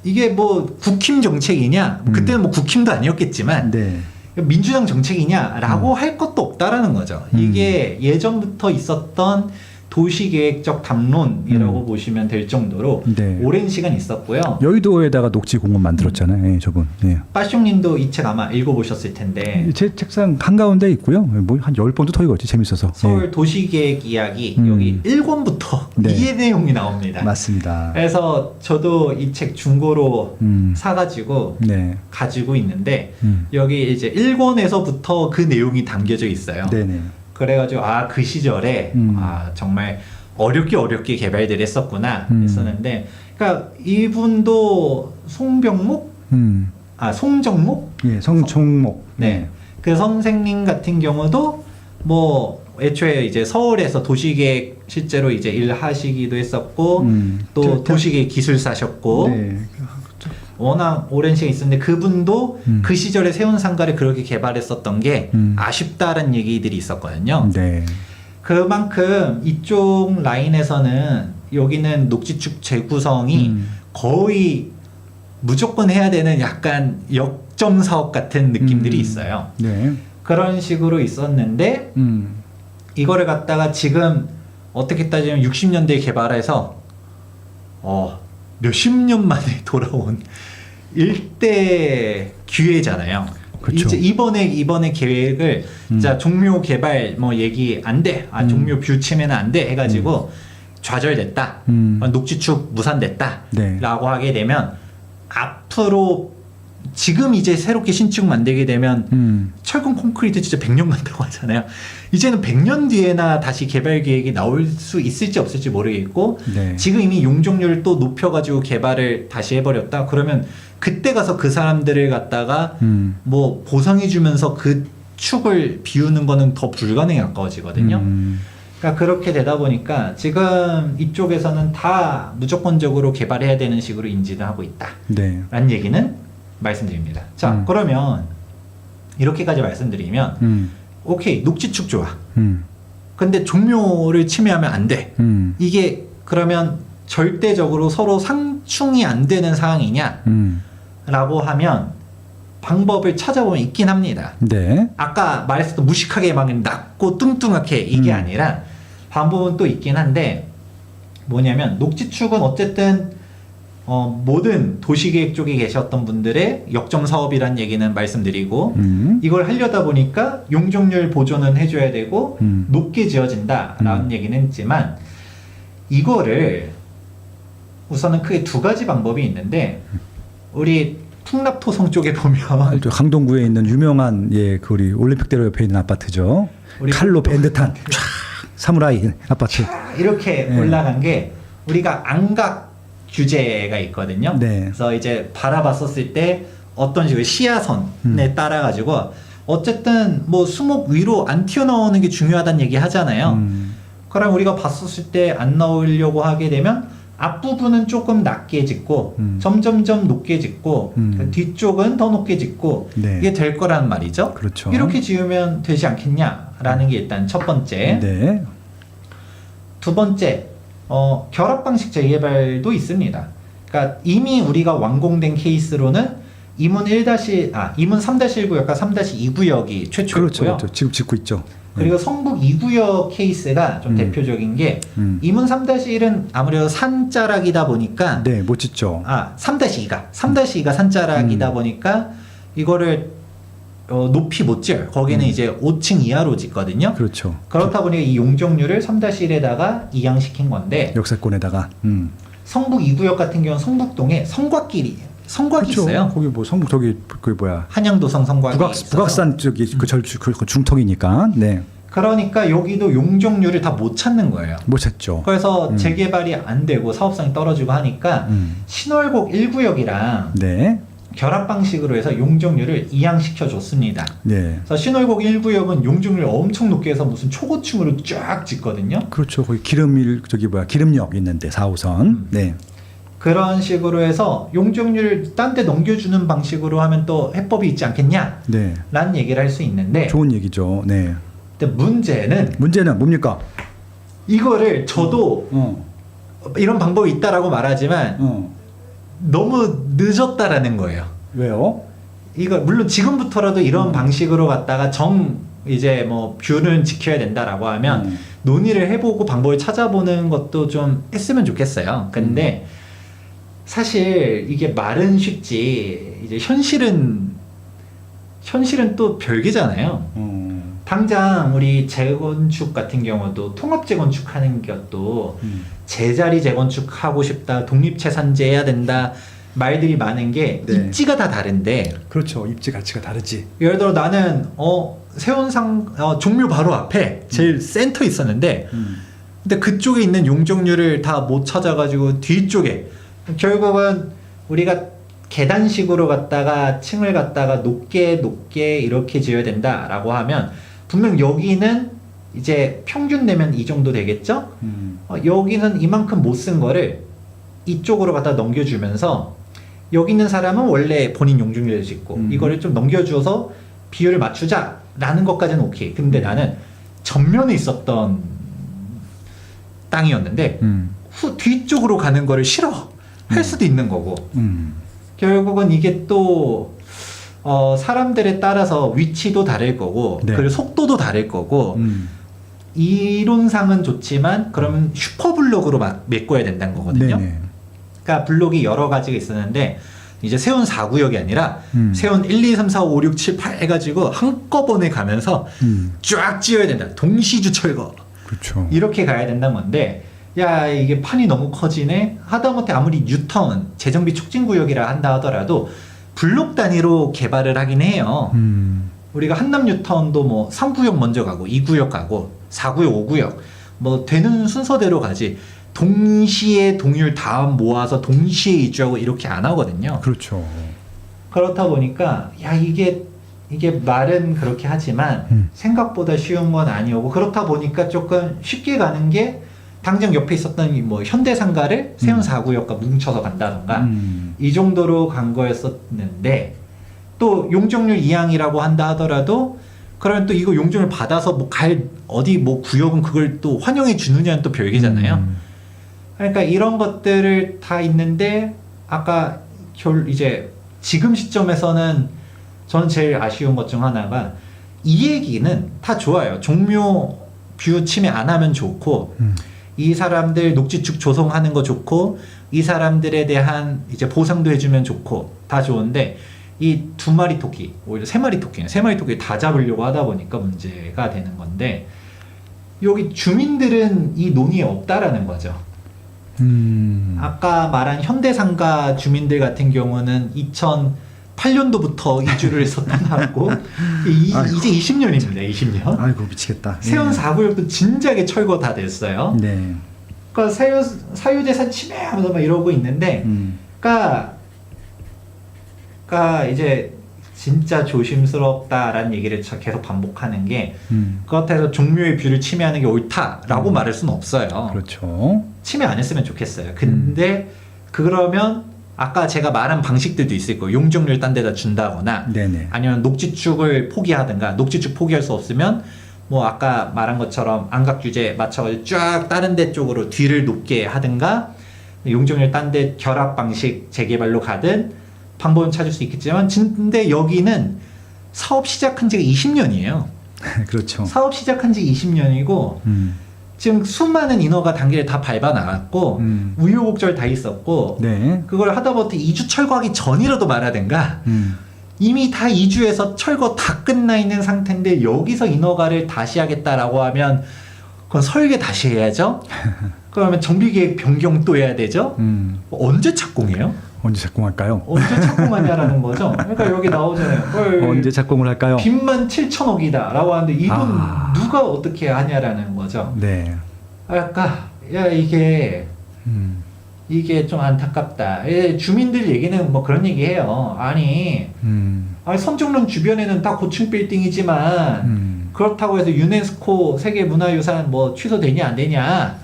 이게 뭐 국힘 정책이냐? 그때는 뭐 국힘도 아니었겠지만 네. 민주당 정책이냐라고 할 것도 없다라는 거죠. 이게 예전부터 있었던 도시계획적 담론이라고 보시면 될 정도로 네. 오랜 시간 있었고요. 여의도에다가 녹지 공원 만들었잖아요. 예, 저분. 예. 빠숑님도 이 책 아마 읽어보셨을 텐데 제 책상 한가운데 있고요. 뭐 한 10번도 더 읽었지. 재밌어서. 서울 도시계획 이야기 여기 1권부터 네. 이 내용이 나옵니다. 맞습니다. 그래서 저도 이 책 중고로 사가지고 네. 가지고 있는데 여기 이제 1권에서부터 그 내용이 담겨져 있어요. 네네. 그래가지고 아 그 시절에 아 정말 어렵게 개발들 했었구나 했었는데 그러니까 이분도 송병목 송정목 예, 성총목. 네. 그 선생님 같은 경우도 뭐 애초에 이제 서울에서 도시계획 실제로 이제 일하시기도 했었고 또 도시계획 기술사셨고 네. 워낙 오랜 시간 있었는데 그분도 그 시절에 세운 상가를 그렇게 개발했었던 게 아쉽다라는 얘기들이 있었거든요. 네. 그만큼 이쪽 라인에서는 여기는 녹지축 재구성이 거의 무조건 해야 되는 약간 역점 사업 같은 느낌들이 있어요. 네. 그런 식으로 있었는데 이거를 갖다가 지금 어떻게 따지면 60년대에 개발해서 몇십 년 만에 돌아온 일대 기회잖아요. 그쵸. 이제 이번에 계획을 자 종묘 개발 뭐 얘기 안 돼, 종묘 뷰 치면 안 돼 해가지고 좌절됐다, 녹지축 무산됐다라고 네. 하게 되면 앞으로 지금 이제 새롭게 신축 만들게 되면 철근 콘크리트 진짜 100년 간다고 하잖아요. 이제는 100년 뒤에나 다시 개발 계획이 나올 수 있을지 없을지 모르겠고 네. 지금 이미 용적률을 또 높여가지고 개발을 다시 해버렸다. 그러면 그때 가서 그 사람들을 갖다가 뭐 보상해주면서 그 축을 비우는 거는 더 불가능에 가까워지거든요. 그러니까 그렇게 되다 보니까 지금 이쪽에서는 다 무조건적으로 개발해야 되는 식으로 인지를 하고 있다. 네. 라는 얘기는 말씀드립니다. 자, 그러면 이렇게까지 말씀드리면 오케이, 녹지축 좋아. 근데 종묘를 침해하면 안 돼. 이게 그러면 절대적으로 서로 상충이 안 되는 상황이냐? 라고 하면 방법을 찾아보면 있긴 합니다. 네. 아까 말했었던 무식하게 막 낮고 뚱뚱하게 이게 아니라 방법은 또 있긴 한데 뭐냐면 녹지축은 어쨌든 모든 도시계획 쪽에 계셨던 분들의 역점 사업이란 얘기는 말씀드리고 이걸 하려다 보니까 용적률 보존은 해줘야 되고 높게 지어진다라는 얘기는 했지만 이거를 우선은 크게 두 가지 방법이 있는데 우리 풍납토성 쪽에 보면 또 강동구에 있는 유명한 그 우리 올림픽대로 옆에 있는 아파트죠. 우리 칼로 밴드탄 촤 사무라이 아파트. 이렇게 네. 올라간 게 우리가 안각 규제가 있거든요. 네. 그래서 이제 바라봤었을 때 어떤 식으로 시야선에 따라 가지고 어쨌든 뭐 수목 위로 안 튀어나오는 게 중요하다는 얘기 하잖아요. 그럼 우리가 봤었을 때 안 나오려고 하게 되면 앞부분은 조금 낮게 짓고 점점점 높게 짓고 뒤쪽은 더 높게 짓고 네. 이게 될 거란 말이죠. 그렇죠. 이렇게 지으면 되지 않겠냐라는 게 일단 첫 번째. 네. 두 번째, 결합 방식 재개발도 있습니다. 그러니까 이미 우리가 완공된 케이스로는 이문 3-1구역과 3-2구역이 최초였고요. 그렇죠. 그렇죠. 지금 짓고 있죠. 그리고 성북 2구역 케이스가 좀 대표적인 게 이문 3-1은 아무래도 산자락이다 보니까 네, 못 짓죠. 3-2가 산자락이다 보니까 이거를 높이 못 지어요. 거기는 이제 5층 이하로 짓거든요. 그렇죠. 그렇다 보니 이 용적률을 3-1에다가 이양시킨 건데 역세권에다가 성북 2구역 같은 경우는 성북동에 성곽길이 성곽이 그렇죠. 있어요. 거기 뭐 성 저기 그 뭐야 한양도성 성곽이 있어서. 북악산 저기 그 중턱이니까 네. 그러니까 여기도 용적률을 다 못 찾는 거예요. 못 찾죠. 그래서 재개발이 안 되고 사업성이 떨어지고 하니까 신월곡 1구역이랑 네. 결합 방식으로 해서 용적률을 이양시켜 줬습니다. 네. 그래서 신월곡 1구역은 용적률 엄청 높게 해서 무슨 초고층으로 쫙 짓거든요. 그렇죠. 거기 기름역 있는데 4호선. 네. 그런 식으로 해서 용적률을 딴 데 넘겨주는 방식으로 하면 또 해법이 있지 않겠냐? 네. 라는 얘기를 할 수 있는데 좋은 얘기죠. 네. 근데 문제는 뭡니까? 이거를 저도 이런 방법이 있다라고 말하지만 너무 늦었다라는 거예요. 왜요? 이거 물론 지금부터라도 이런 방식으로 갔다가 이제 뭐 뷰는 지켜야 된다라고 하면 논의를 해보고 방법을 찾아보는 것도 좀 했으면 좋겠어요. 근데 사실 이게 말은 쉽지 이제 현실은 또 별개잖아요. 당장 우리 재건축 같은 경우도 통합 재건축하는 것도 제자리 재건축하고 싶다, 독립재산제 해야 된다 말들이 많은 게 네. 입지가 다 다른데. 그렇죠. 입지 가치가 다르지. 예를 들어 나는 세운상 종묘 바로 앞에 제일 센터 있었는데 근데 그쪽에 있는 용적률을 다 못 찾아가지고 뒤쪽에 결국은 우리가 계단식으로 갔다가 층을 갔다가 높게 이렇게 지어야 된다라고 하면 분명 여기는 이제 평균 내면 이 정도 되겠죠? 여기는 이만큼 못 쓴 거를 이쪽으로 갖다 넘겨주면서 여기 있는 사람은 원래 본인 용적률을 짓고 이거를 좀 넘겨주어서 비율을 맞추자라는 것까지는 오케이. 근데 나는 전면에 있었던 땅이었는데 뒤쪽으로 가는 거를 싫어 할 수도 있는 거고 결국은 이게 또 사람들에 따라서 위치도 다를 거고 네. 그리고 속도도 다를 거고 이론상은 좋지만 그러면 슈퍼블록으로 메꿔야 된다는 거거든요. 네네. 그러니까 블록이 여러 가지가 있었는데 이제 세운 4구역이 아니라 세운 1, 2, 3, 4, 5, 6, 7, 8 해가지고 한꺼번에 가면서 쫙 지어야 된다. 동시주 철거. 그렇죠. 이렇게 가야 된다는 건데 야 이게 판이 너무 커지네. 하다못해 아무리 뉴타운 재정비 촉진구역이라 한다 하더라도 블록 단위로 개발을 하긴 해요. 우리가 한남 뉴타운도 뭐 3구역 먼저 가고 2구역 가고 4구역 5구역 뭐 되는 순서대로 가지 동시에 동률 다 모아서 동시에 이주하고 이렇게 안 하거든요. 그렇죠. 그렇다 보니까 야 이게 말은 그렇게 하지만 생각보다 쉬운 건 아니오고 그렇다 보니까 조금 쉽게 가는 게 당장 옆에 있었던 뭐 현대상가를 세운 4구역과 뭉쳐서 간다던가 이 정도로 간 거였었는데 또 용적률 이양이라고 한다 하더라도 그러면 또 이거 용적률 받아서 뭐 어디 뭐 구역은 그걸 또 환영해 주느냐는 또 별개잖아요. 그러니까 이런 것들을 다 있는데 아까 이제 지금 시점에서는 저는 제일 아쉬운 것 중 하나가 이 얘기는 다 좋아요. 종묘 뷰 침해 안 하면 좋고 이 사람들 녹지축 조성하는 거 좋고 이 사람들에 대한 이제 보상도 해주면 좋고 다 좋은데 이 2마리 토끼 오히려 3마리 토끼 다 잡으려고 하다 보니까 문제가 되는 건데 여기 주민들은 이 논의에 없다라는 거죠. 아까 말한 현대상가 주민들 같은 경우는 2008년도부터 이주를 해서 떠났고 이제 20년입니다. 20년. 아이고 미치겠다. 세운 4구역도 진작에 철거 다 됐어요. 네. 그러니까 사유재산 침해하면서 막 이러고 있는데, 그러니까 이제 진짜 조심스럽다라는 얘기를 계속 반복하는 게 그렇다고 해서 종묘의 뷰를 침해하는 게 옳다라고 말할 수는 없어요. 그렇죠. 침해 안 했으면 좋겠어요. 근데 그러면 아까 제가 말한 방식들도 있을 거예요. 용적률 딴 데다 준다거나 네네. 아니면 녹지축을 포기하든가 녹지축 포기할 수 없으면 뭐 아까 말한 것처럼 안각규제 맞춰가지고 쫙 다른 데 쪽으로 뒤를 높게 하든가 용적률 딴 데 결합 방식 재개발로 가든 방법은 찾을 수 있겠지만 근데 여기는 사업 시작한 지가 20년이에요. 그렇죠. 사업 시작한 지 20년이고 지금 수많은 인허가 단계를 다 밟아 나갔고 우여곡절 다 있었고 네. 그걸 하다못해 이주 철거하기 전이라도 말하든가 이미 다 이주해서 철거 다 끝나 있는 상태인데 여기서 인허가를 다시 하겠다라고 하면 그건 설계 다시 해야죠. 그러면 정비계획 변경 또 해야 되죠. 언제 착공해요? 언제 착공할까요? 언제 착공하냐라는 거죠. 그러니까 여기 나오잖아요. 언제 착공을 할까요? 빚만 7천억이다라고 하는데 이 돈 아. 누가 어떻게 하냐라는 거죠. 네. 아까 야 이게 좀 안타깝다. 주민들 얘기는 뭐 그런 얘기해요. 아니 선정릉 주변에는 다 고층 빌딩이지만 그렇다고 해서 유네스코 세계문화유산 뭐 취소되냐 안 되냐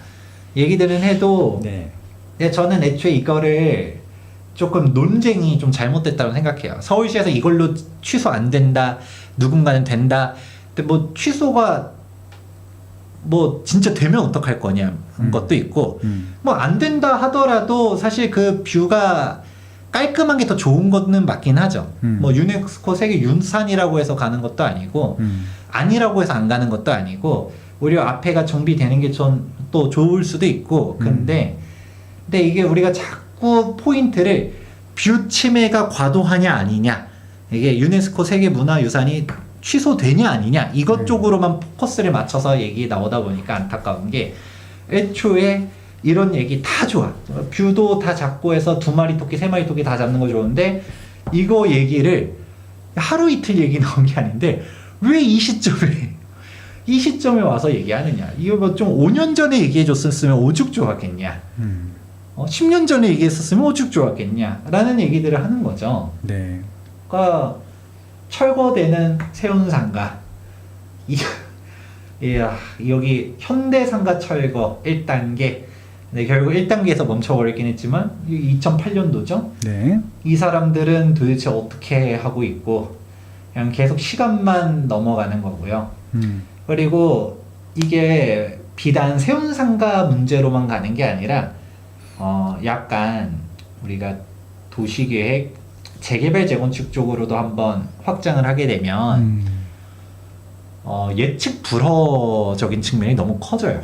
얘기들은 해도 네. 저는 애초에 이거를 조금 논쟁이 좀 잘못됐다고 생각해요. 서울시에서 이걸로 취소 안 된다, 누군가는 된다. 근데 뭐 취소가 뭐 진짜 되면 어떡할 거냐 것도 있고 뭐 안 된다 하더라도 사실 그 뷰가 깔끔한 게 더 좋은 거는 맞긴 하죠. 뭐 유네스코 세계 유산이라고 해서 가는 것도 아니고 아니라고 해서 안 가는 것도 아니고 오히려 앞에가 정비되는 게 좀 또 좋을 수도 있고 근데 이게 우리가 자꾸 포인트를 뷰 침해가 과도하냐 아니냐 이게 유네스코 세계문화유산이 취소되냐 아니냐 이것 쪽으로만 포커스를 맞춰서 얘기 나오다 보니까 안타까운 게 애초에 이런 얘기 다 좋아. 뷰도 다 잡고 해서 2마리 토끼 3마리 토끼 다 잡는 거 좋은데 이거 얘기를 하루 이틀 얘기 나온 게 아닌데 왜 이 시점에 와서 얘기하느냐. 이거 뭐 좀 5년 전에 얘기해 줬었으면 오죽 좋았겠냐. 10년 전에 얘기했었으면 오죽 좋았겠냐 라는 얘기들을 하는 거죠. 네. 그러니까 철거되는 세운상가 여기 현대상가 철거 1단계 네, 결국 1단계에서 멈춰버리긴 했지만 2008년도죠. 네. 이 사람들은 도대체 어떻게 하고 있고 그냥 계속 시간만 넘어가는 거고요. 그리고 이게 비단 세운상가 문제로만 가는 게 아니라 약간 우리가 도시계획 재개발 재건축 쪽으로도 한번 확장을 하게 되면 예측 불허적인 측면이 너무 커져요.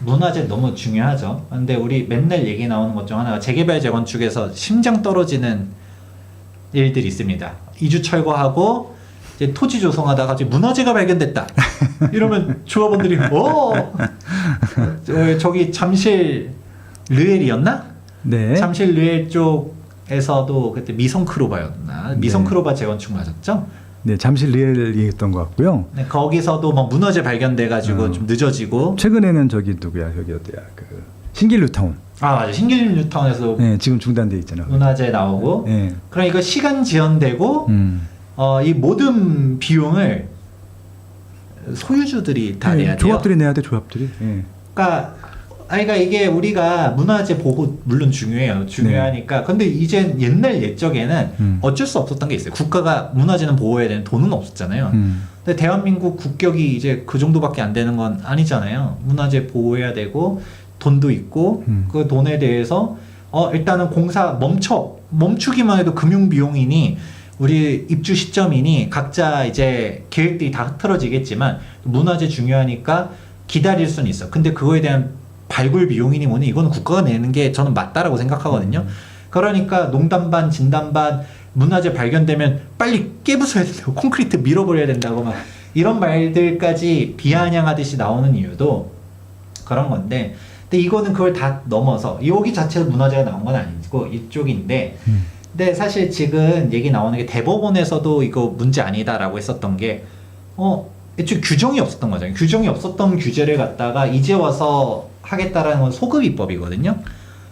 문화재 너무 중요하죠. 근데 우리 맨날 얘기 나오는 것 중 하나가 재개발 재건축에서 심장 떨어지는 일들이 있습니다. 이주 철거하고 이제 토지 조성하다가 갑자기 문화재가 발견됐다. 이러면 조합원들이 저기 잠실 르엘이었나? 네. 잠실 르엘 쪽에서도 그때 미성크로바였나? 미성크로바 재건축 맞았죠? 네, 잠실 리엘이었던 것 같고요. 네, 거기서도 뭐 문화재 발견돼가지고 좀 늦어지고. 최근에는 저기 누구야? 여기 어디야? 그 신길 뉴타운. 아 맞아, 신길 뉴타운에서 네, 지금 중단돼 있잖아. 문화재 나오고. 네. 그러니까 시간 지연되고 이 모든 비용을 소유주들이 다 내야 돼요. 조합들이 내야 돼, 조합들이. 네. 그러니까 이게 우리가 문화재 보호 물론 중요해요. 중요하니까. 근데 이제 옛날 옛적에는 어쩔 수 없었던 게 있어요. 국가가 문화재는 보호해야 되는 돈은 없었잖아요. 근데 대한민국 국격이 이제 그 정도밖에 안 되는 건 아니잖아요. 문화재 보호해야 되고 돈도 있고 그 돈에 대해서 일단은 공사 멈추기만 해도 금융 비용이니 우리 입주 시점이니 각자 이제 계획들이 다 흐트러지겠지만 문화재 중요하니까 기다릴 수는 있어. 근데 그거에 대한 발굴 비용이니 뭐니 이거는 국가가 내는 게 저는 맞다라고 생각하거든요. 그러니까 농담 반 진담 반 문화재 발견되면 빨리 깨부숴야 된다고 콘크리트 밀어버려야 된다고 막 이런 말들까지 비아냥하듯이 나오는 이유도 그런 건데 근데 이거는 그걸 다 넘어서 여기 자체로 문화재가 나온 건 아니고 이쪽인데 근데 사실 지금 얘기 나오는 게 대법원에서도 이거 문제 아니다라고 했었던 게 애초에 규정이 없었던 거잖아요. 규정이 없었던 규제를 갖다가 이제 와서 하겠다라는 건 소급 입법이거든요.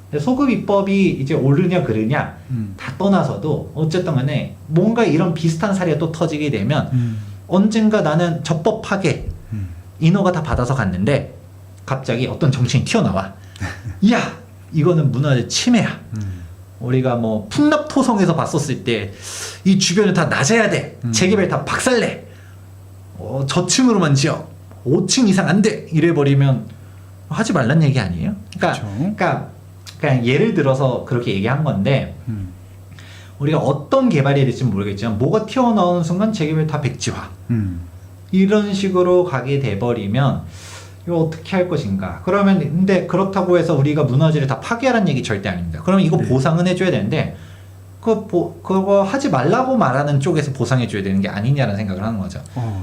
근데 소급 입법이 이제 옳으냐 그르냐 다 떠나서도 어쨌든 간에 뭔가 이런 비슷한 사례가 또 터지게 되면 언젠가 나는 적법 파괴 인허가 다 받아서 갔는데 갑자기 어떤 정치인이 튀어나와. 야 이거는 문화재 침해야. 우리가 뭐 풍납토성에서 봤었을 때 이 주변을 다 낮아야 돼. 재개발 다 박살내. 저층으로만 지어. 5층 이상 안 돼. 이래버리면 하지 말란 얘기 아니에요? 그러니까 예를 들어서 그렇게 얘기한 건데 우리가 어떤 개발이 될지 모르겠지만 뭐가 튀어나오는 순간 재개발 다 백지화 이런 식으로 가게 돼버리면 이거 어떻게 할 것인가. 그러면 근데 그렇다고 해서 우리가 문화재를 다 파괴하라는 얘기 절대 아닙니다. 그러면 이거 보상은 해줘야 되는데 그거 하지 말라고 말하는 쪽에서 보상해줘야 되는 게 아니냐라는 생각을 하는 거죠.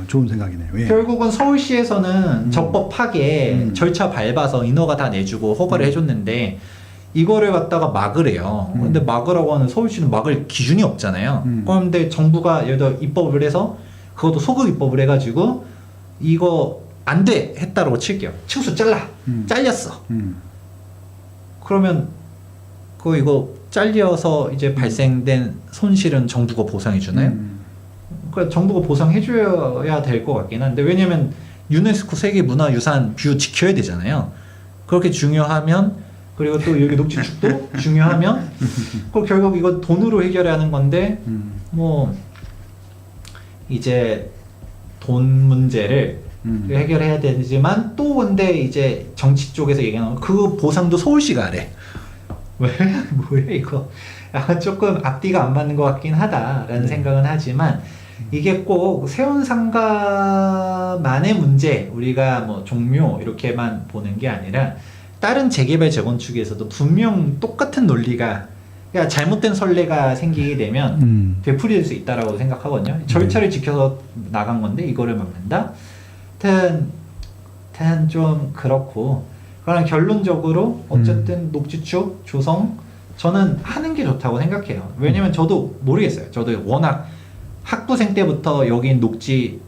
좋은 생각이네요. 예. 결국은 서울시에서는 적법 파괴 절차 밟아서 인허가 다 내주고 허가를 해줬는데 이거를 갖다가 막으래요. 근데 막으라고 하는 서울시는 막을 기준이 없잖아요. 그런데 정부가 예를 들어 입법을 해서 그것도 소급 입법을 해가지고 이거 안 돼 했다라고 칠게요. 층수 잘렸어. 그러면 이거 잘려서 이제 발생된 손실은 정부가 보상해 주나요? 그러니까 정부가 보상해 줘야 될 것 같긴 한데, 왜냐면 유네스코 세계문화유산 뷰 지켜야 되잖아요. 그렇게 중요하면, 그리고 또 여기 녹지축도 중요하면, 그 결국 이거 돈으로 해결해야 하는 건데, 뭐 이제 돈 문제를 해결해야 되지만, 또 근데 이제 정치 쪽에서 얘기하는 그 보상도 서울시가 하래. 왜? 뭐야 이거? 약간 조금 앞뒤가 안 맞는 것 같긴 하다라는 생각은 하지만, 이게 꼭 세운상가만의 문제, 우리가 뭐 종묘 이렇게만 보는 게 아니라 다른 재개발 재건축에서도 분명 똑같은 논리가, 그러니까 잘못된 선례가 생기게 되면 되풀이될 수 있다라고 생각하거든요. 절차를 지켜서 나간 건데 이거를 막는다? 하여튼 좀 그렇고, 그러나 결론적으로 어쨌든 녹지축, 조성 저는 하는 게 좋다고 생각해요. 왜냐면 저도 모르겠어요. 저도 워낙 학부생 때부터 여긴 녹지축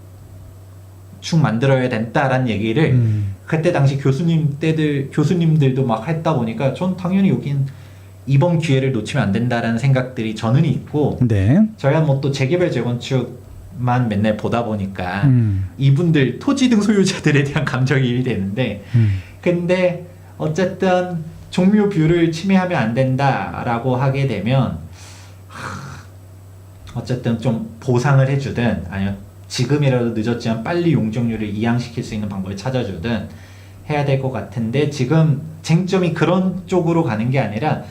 만들어야 된다라는 얘기를 그때 당시 교수님들도 막 했다 보니까 전 당연히 여긴 이번 기회를 놓치면 안 된다라는 생각들이 저는 있고, 네. 저희가 뭐 또 재개발 재건축만 맨날 보다 보니까 이분들 토지 등 소유자들에 대한 감정이입이 되는데, 근데 어쨌든 종묘 뷰를 침해하면 안 된다라고 하게 되면 어쨌든 좀 보상을 해주든, 아니면 지금이라도 늦었지만 빨리 용적률을 이양시킬 수 있는 방법을 찾아주든 해야 될 것 같은데, 지금 쟁점이 그런 쪽으로 가는 게 아니라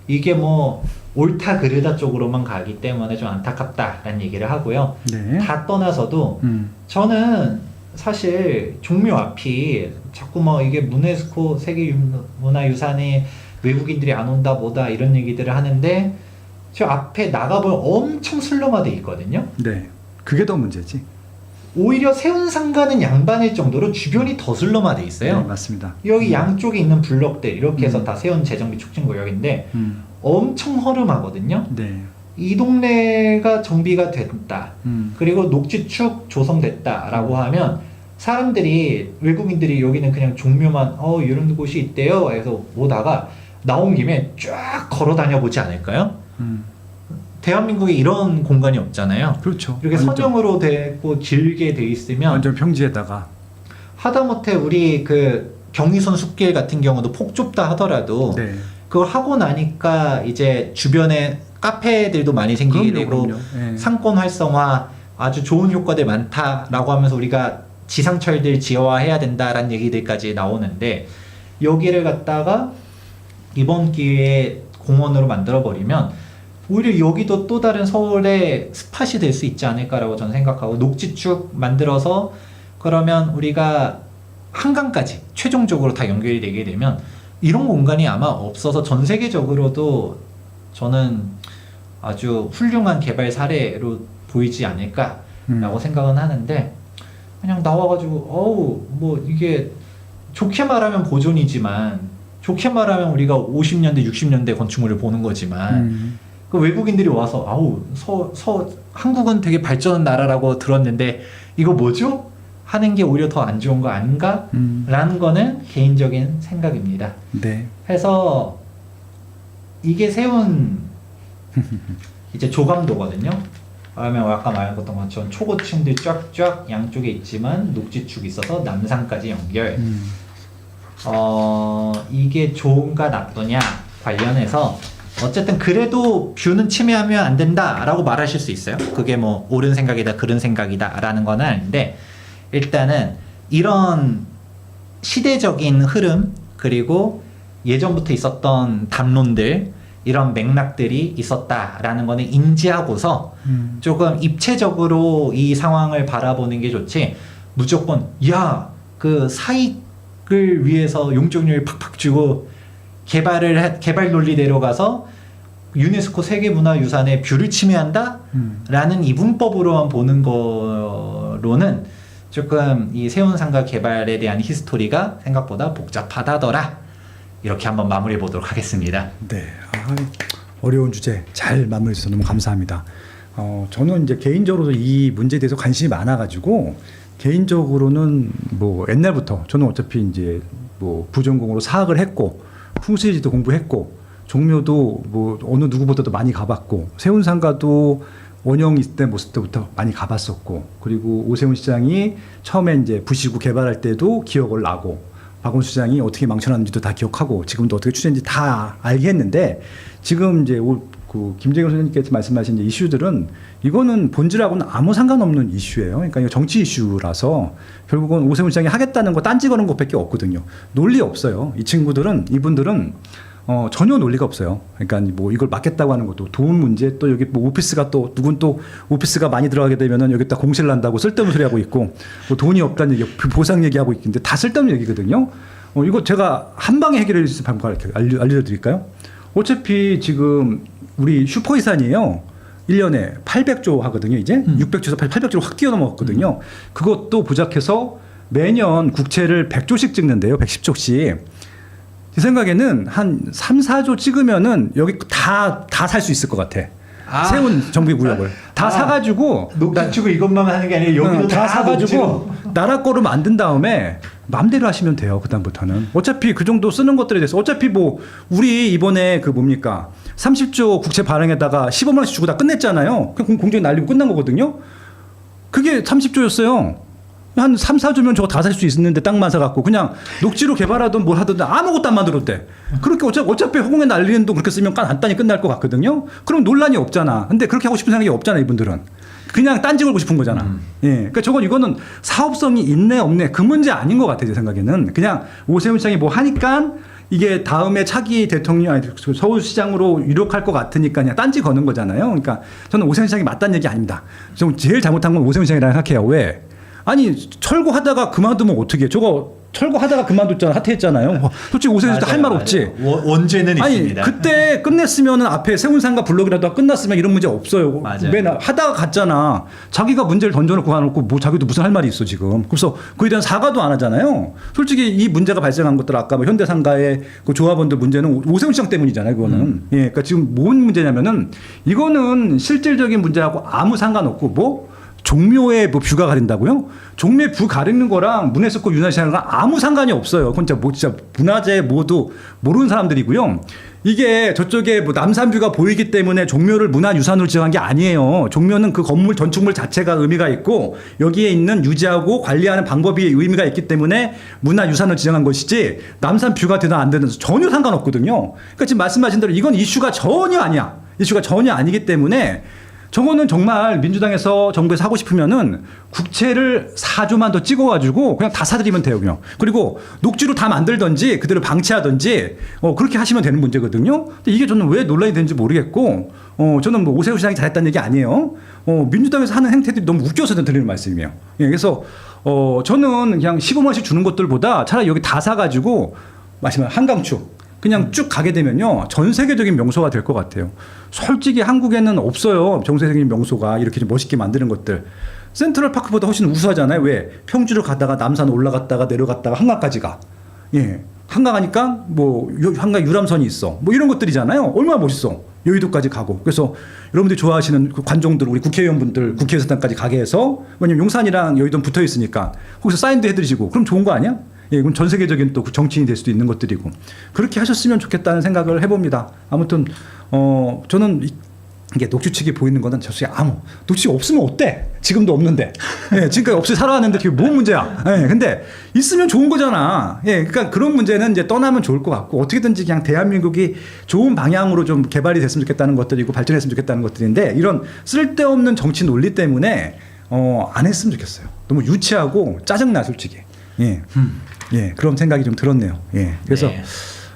이게 뭐 옳다 그르다 쪽으로만 가기 때문에 좀 안타깝다라는 얘기를 하고요. 네. 다 떠나서도 저는 사실 종묘 앞이 자꾸 뭐 이게 유네스코 세계문화유산이 외국인들이 안 온다 뭐다 이런 얘기들을 하는데, 저 앞에 나가보면 엄청 슬럼화돼 있거든요. 네. 그게 더 문제지. 오히려 세운상가는 양반일 정도로 주변이 더 슬럼화돼 있어요. 네, 맞습니다. 여기 양쪽에 있는 블럭들 이렇게 해서 다 세운 재정비 촉진 구역인데 엄청 허름하거든요. 네. 이 동네가 정비가 됐다, 그리고 녹지축 조성됐다라고 하면 사람들이, 외국인들이 여기는 그냥 종묘만 이런 곳이 있대요 해서 오다가 나온 김에 쫙 걸어 다녀 보지 않을까요? 대한민국에 이런 공간이 없잖아요. 그렇죠. 이렇게 완전, 선형으로 되고 길게 돼 있으면, 완전 평지에다가. 하다못해 우리 그 경의선 숲길 같은 경우도 폭 좁다 하더라도 네. 그걸 하고 나니까 이제 주변에 카페들도 많이 생기게 되고 네. 상권 활성화 아주 좋은 효과들 많다라고 하면서 우리가 지상철들 지어야 된다라는 얘기들까지 나오는데, 여기를 갖다가 이번 기회에 공원으로 만들어 버리면 오히려 여기도 또 다른 서울의 스팟이 될 수 있지 않을까라고 저는 생각하고, 녹지축 만들어서 그러면 우리가 한강까지 최종적으로 다 연결이 되게 되면 이런 공간이 아마 없어서 전 세계적으로도 저는 아주 훌륭한 개발 사례로 보이지 않을까라고 생각은 하는데, 그냥 나와가지고 뭐 이게 좋게 말하면 보존이지만, 좋게 말하면 우리가 50년대 60년대 건축물을 보는 거지만 그 외국인들이 와서 한국은 되게 발전한 나라라고 들었는데 이거 뭐죠? 하는 게 오히려 더 안 좋은 거 아닌가? 라는 거는 개인적인 생각입니다. 네. 해서 이게 세운 이제 조감도거든요. 그러면 아까 말했던 것처럼 초고층들 쫙쫙 양쪽에 있지만 녹지축이 있어서 남산까지 연결. 이게 좋은가 나쁘냐 관련해서 어쨌든 그래도 뷰는 침해하면 안 된다라고 말하실 수 있어요. 그게 뭐 옳은 생각이다 그른 생각이다 라는 건 아닌데, 일단은 이런 시대적인 흐름, 그리고 예전부터 있었던 담론들, 이런 맥락들이 있었다라는 거는 인지하고서 조금 입체적으로 이 상황을 바라보는 게 좋지, 무조건 그 사익을 위해서 용적률 팍팍 주고 개발 논리대로 가서 유네스코 세계문화유산의 뷰를 침해한다? 라는 이분법으로만 보는 거로는 조금 이 세운상가 개발에 대한 히스토리가 생각보다 복잡하다더라. 이렇게 한번 마무리해 보도록 하겠습니다. 네. 어려운 주제 잘 마무리해 주셔서 너무 감사합니다. 저는 이제 개인적으로 이 문제에 대해서 관심이 많아가지고 개인적으로는 뭐 옛날부터 저는 어차피 이제 뭐 부전공으로 사학을 했고 풍수지도 공부했고 종묘도 뭐 어느 누구보다도 많이 가봤고 세운상가도 원형 있을 때 모습 때부터 많이 가봤었고 그리고 오세훈 시장이 처음에 이제 부시구 개발할 때도 기억을 나고 박원순 시장이 어떻게 망쳐놨는지도 다 기억하고 지금도 어떻게 추진했는지 다 알게 했는데 지금 이제 그 김재경 선생님께서 말씀하신 이제 이슈들은 이거는 본질하고는 아무 상관없는 이슈예요. 그러니까 이거 정치 이슈라서 결국은 오세훈 시장이 하겠다는 거 딴지 거는 것밖에 없거든요. 논리 없어요. 이분들은 전혀 논리가 없어요. 그러니까 뭐 이걸 막겠다고 하는 것도 돈 문제 또 여기 뭐 오피스가 또 누군 또 오피스가 많이 들어가게 되면은 여기다 공실 난다고 쓸데없는 소리 하고 있고 뭐 돈이 없다는 얘기, 보상 얘기하고 있는데 다 쓸데없는 얘기거든요. 이거 제가 한 방에 해결해 줄 수 있는 방법 알려드릴까요? 어차피 지금 우리 슈퍼이산이에요. 1년에 800조 하거든요. 이제 600조에서 800조로 확 뛰어넘었거든요. 그것도 부작해서 매년 국채를 100조씩 찍는데요. 110조씩. 제 생각에는 한 3, 4조 찍으면은 여기 다 살 수 있을 것 같아. 세운 정비 구역을 다 사가지고 녹지치고 이것만 하는 게 아니라 여기도 다 사가지고 녹지고. 나라 거로 만든 다음에 마음대로 하시면 돼요. 그다음부터는 어차피 그 정도 쓰는 것들에 대해서 어차피 뭐 우리 이번에 그 뭡니까 30조 국채 발행에다가 15만 원씩 주고 다 끝냈잖아요. 그냥 공정이 날리고 끝난 거거든요. 그게 30조였어요. 한 3, 4조면 저거 다 살 수 있는데 땅만 사갖고 그냥 녹지로 개발하든 뭘 하든 아무것도 안 만들었대. 그렇게 어차피 허공에 날리는 돈 그렇게 쓰면 간단히 끝날 것 같거든요. 그럼 논란이 없잖아. 근데 그렇게 하고 싶은 생각이 없잖아 이분들은. 그냥 딴지 걸고 싶은 거잖아. 예. 그러니까 이거는 사업성이 있네 없네 그 문제 아닌 것 같아요. 제 생각에는. 그냥 오세훈 시장이 뭐 하니까 이게 다음에 차기 대통령 서울시장으로 유력할 것 같으니까 그냥 딴지 거는 거잖아요. 그러니까 저는 오세훈 시장이 맞다는 얘기 아닙니다. 좀 제일 잘못한 건 오세훈 시장이라고 생각해요. 왜? 아니 철거하다가 그만두면 어떻게? 저거 철거하다가 그만뒀잖아. 하태했잖아요. 솔직히 오세훈 시장 할 말 없지. 원죄는 아니 있습니다. 그때 끝냈으면은 앞에 세운상가 블록이라도 끝났으면 이런 문제 없어요. 맞아요. 맨날 하다가 갔잖아. 자기가 문제를 던져놓고 가놓고 뭐 자기도 무슨 할 말이 있어 지금. 그래서 그에 대한 사과도 안 하잖아요. 솔직히 이 문제가 발생한 것들 아까 뭐 현대상가의 그 조합원들 문제는 오세훈 시장 때문이잖아요. 그거는. 예, 그러니까 지금 뭔 문제냐면은 이거는 실질적인 문제하고 아무 상관없고 뭐. 종묘에 뭐 뷰가 가린다고요? 종묘에 뷰 가리는 거랑 문해석고 윤화시하는 거랑 아무 상관이 없어요. 그건 진짜 문화재 모두 모르는 사람들이고요. 이게 저쪽에 뭐 남산뷰가 보이기 때문에 종묘를 문화유산으로 지정한 게 아니에요. 종묘는 그 건물 전축물 자체가 의미가 있고 여기에 있는 유지하고 관리하는 방법이 의미가 있기 때문에 문화유산으로 지정한 것이지 남산뷰가 되든 안 되든 전혀 상관없거든요. 그러니까 지금 말씀하신 대로 이건 이슈가 전혀 아니야. 이슈가 전혀 아니기 때문에 저거는 정말 민주당에서 정부에서 하고 싶으면은 국채를 4조만 더 찍어가지고 그냥 다 사들이면 돼요, 그냥. 그리고 녹지로 다 만들든지 그대로 방치하든지 그렇게 하시면 되는 문제거든요. 근데 이게 저는 왜 논란이 되는지 모르겠고, 저는 뭐 오세훈 시장이 잘했다는 얘기 아니에요. 민주당에서 하는 행태들이 너무 웃겨서 드리는 말씀이에요. 예, 그래서 저는 그냥 15만 원씩 주는 것들보다 차라리 여기 다 사가지고 마시면 한강축. 그냥 쭉 가게 되면요 전 세계적인 명소가 될 것 같아요. 솔직히 한국에는 없어요. 전 세계적인 명소가 이렇게 좀 멋있게 만드는 것들. 센트럴파크보다 훨씬 우수하잖아요. 왜? 평주를 가다가 남산 올라갔다가 내려갔다가 한강까지 가. 예, 한강 가니까 뭐 한강 유람선이 있어. 뭐 이런 것들이잖아요. 얼마나 멋있어. 여의도까지 가고. 그래서 여러분들이 좋아하시는 그 관종들, 우리 국회의원분들 국회의사당까지 가게 해서 왜냐면 용산이랑 여의도 붙어 있으니까 거기서 사인도 해드리시고 그럼 좋은 거 아니야? 예, 그럼 전 세계적인 또 정치인이 될 수도 있는 것들이고 그렇게 하셨으면 좋겠다는 생각을 해봅니다. 아무튼 저는 이게 녹주칙이 보이는 거는 솔직히 녹주칙 없으면 어때? 지금도 없는데. 예, 지금까지 없이 살아왔는데 그게 뭔 문제야? 예, 근데 있으면 좋은 거잖아. 예, 그러니까 그런 문제는 이제 떠나면 좋을 것 같고 어떻게든지 그냥 대한민국이 좋은 방향으로 좀 개발이 됐으면 좋겠다는 것들이고 발전했으면 좋겠다는 것들인데 이런 쓸데없는 정치 논리 때문에 안 했으면 좋겠어요. 너무 유치하고 짜증나 솔직히. 예. 예, 그런 생각이 좀 들었네요. 예. 그래서 네.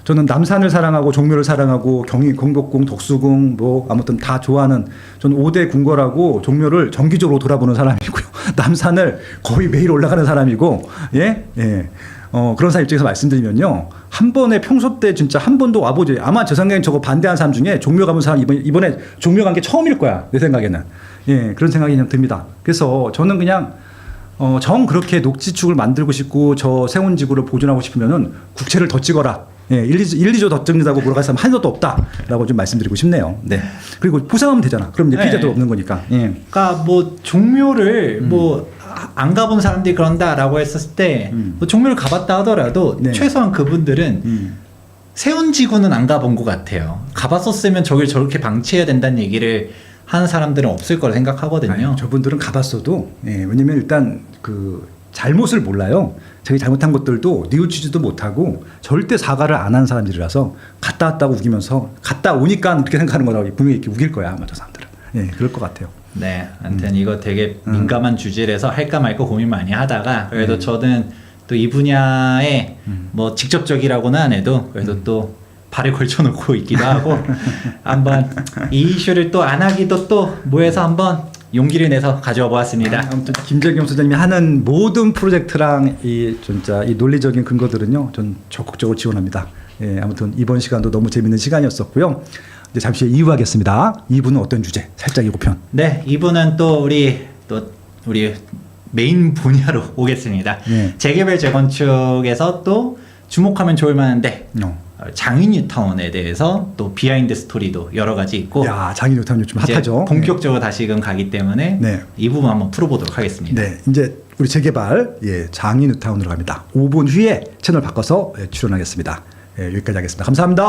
저는 남산을 사랑하고 종묘를 사랑하고 경복궁, 덕수궁 뭐 아무튼 다 좋아하는 저는 5대 궁궐하고 종묘를 정기적으로 돌아보는 사람이고요. 남산을 거의 매일 올라가는 사람이고 예. 예. 그런 사람 입장에서 말씀드리면요. 한 번에 평소 때 진짜 한 번도 와보지. 아마 제 생각엔 저거 반대하는 사람 중에 종묘 가본 사람 이번에 종묘 간 게 처음일 거야. 내 생각에는. 예, 그런 생각이 그냥 듭니다. 그래서 저는 그냥 정 그렇게 녹지축을 만들고 싶고 저 세운지구를 보존하고 싶으면은 국채를 더 찍어라. 예, 1~2조 더 적는다고 몰아갈 사람 하나도 없다라고 좀 말씀드리고 싶네요. 네. 그리고 보상하면 되잖아. 그럼 이제 네. 피해자도 없는 거니까. 예. 그러니까 뭐 종묘를 뭐 안 가본 사람들이 그런다라고 했었을 때 뭐 종묘를 가봤다 하더라도 네. 최소한 그분들은 세운지구는 안 가본 것 같아요. 가봤었으면 저길 저렇게 방치해야 된다는 얘기를 하는 사람들은 없을 거라 생각하거든요. 아니, 저분들은 가봤어도 예, 왜냐면 일단 그 잘못을 몰라요. 자기 잘못한 것들도 뉘우치지도 못하고 절대 사과를 안 한 사람들이라서 갔다 왔다고 우기면서 갔다 오니까 그렇게 생각하는 거라고 분명히 이렇게 우길 거야 아마 저 사람들은. 예, 그럴 것 같아요. 네, 아무튼 이거 되게 민감한 주제라서 할까 말까 고민 많이 하다가 그래도 저는 또 이 분야에 뭐 직접적이라고는 안 해도 그래도 또 발을 걸쳐놓고 있기도 하고 한번 이 이슈를 또 안 하기도 또 모여서 한번 용기를 내서 가져와 보았습니다. 아무튼 김재경 소장님이 하는 모든 프로젝트랑 이 진짜 이 논리적인 근거들은요, 전 적극적으로 지원합니다. 예, 아무튼 이번 시간도 너무 재밌는 시간이었었고요. 이제 잠시 후에 2부 하겠습니다. 2부는 어떤 주제? 살짝 예고편. 네, 이분은 또 우리 메인 분야로 오겠습니다. 네. 재개발 재건축에서 또 주목하면 좋을 만한데 장인 뉴타운에 대해서 또 비하인드 스토리도 여러 가지 있고 야, 장인 뉴타운 요즘 이제 핫하죠. 본격적으로 다시금 가기 때문에 네. 이 부분 한번 풀어보도록 하겠습니다. 네, 이제 우리 재개발 장인 뉴타운으로 갑니다. 5분 후에 채널 바꿔서 출연하겠습니다. 예, 여기까지 하겠습니다. 감사합니다.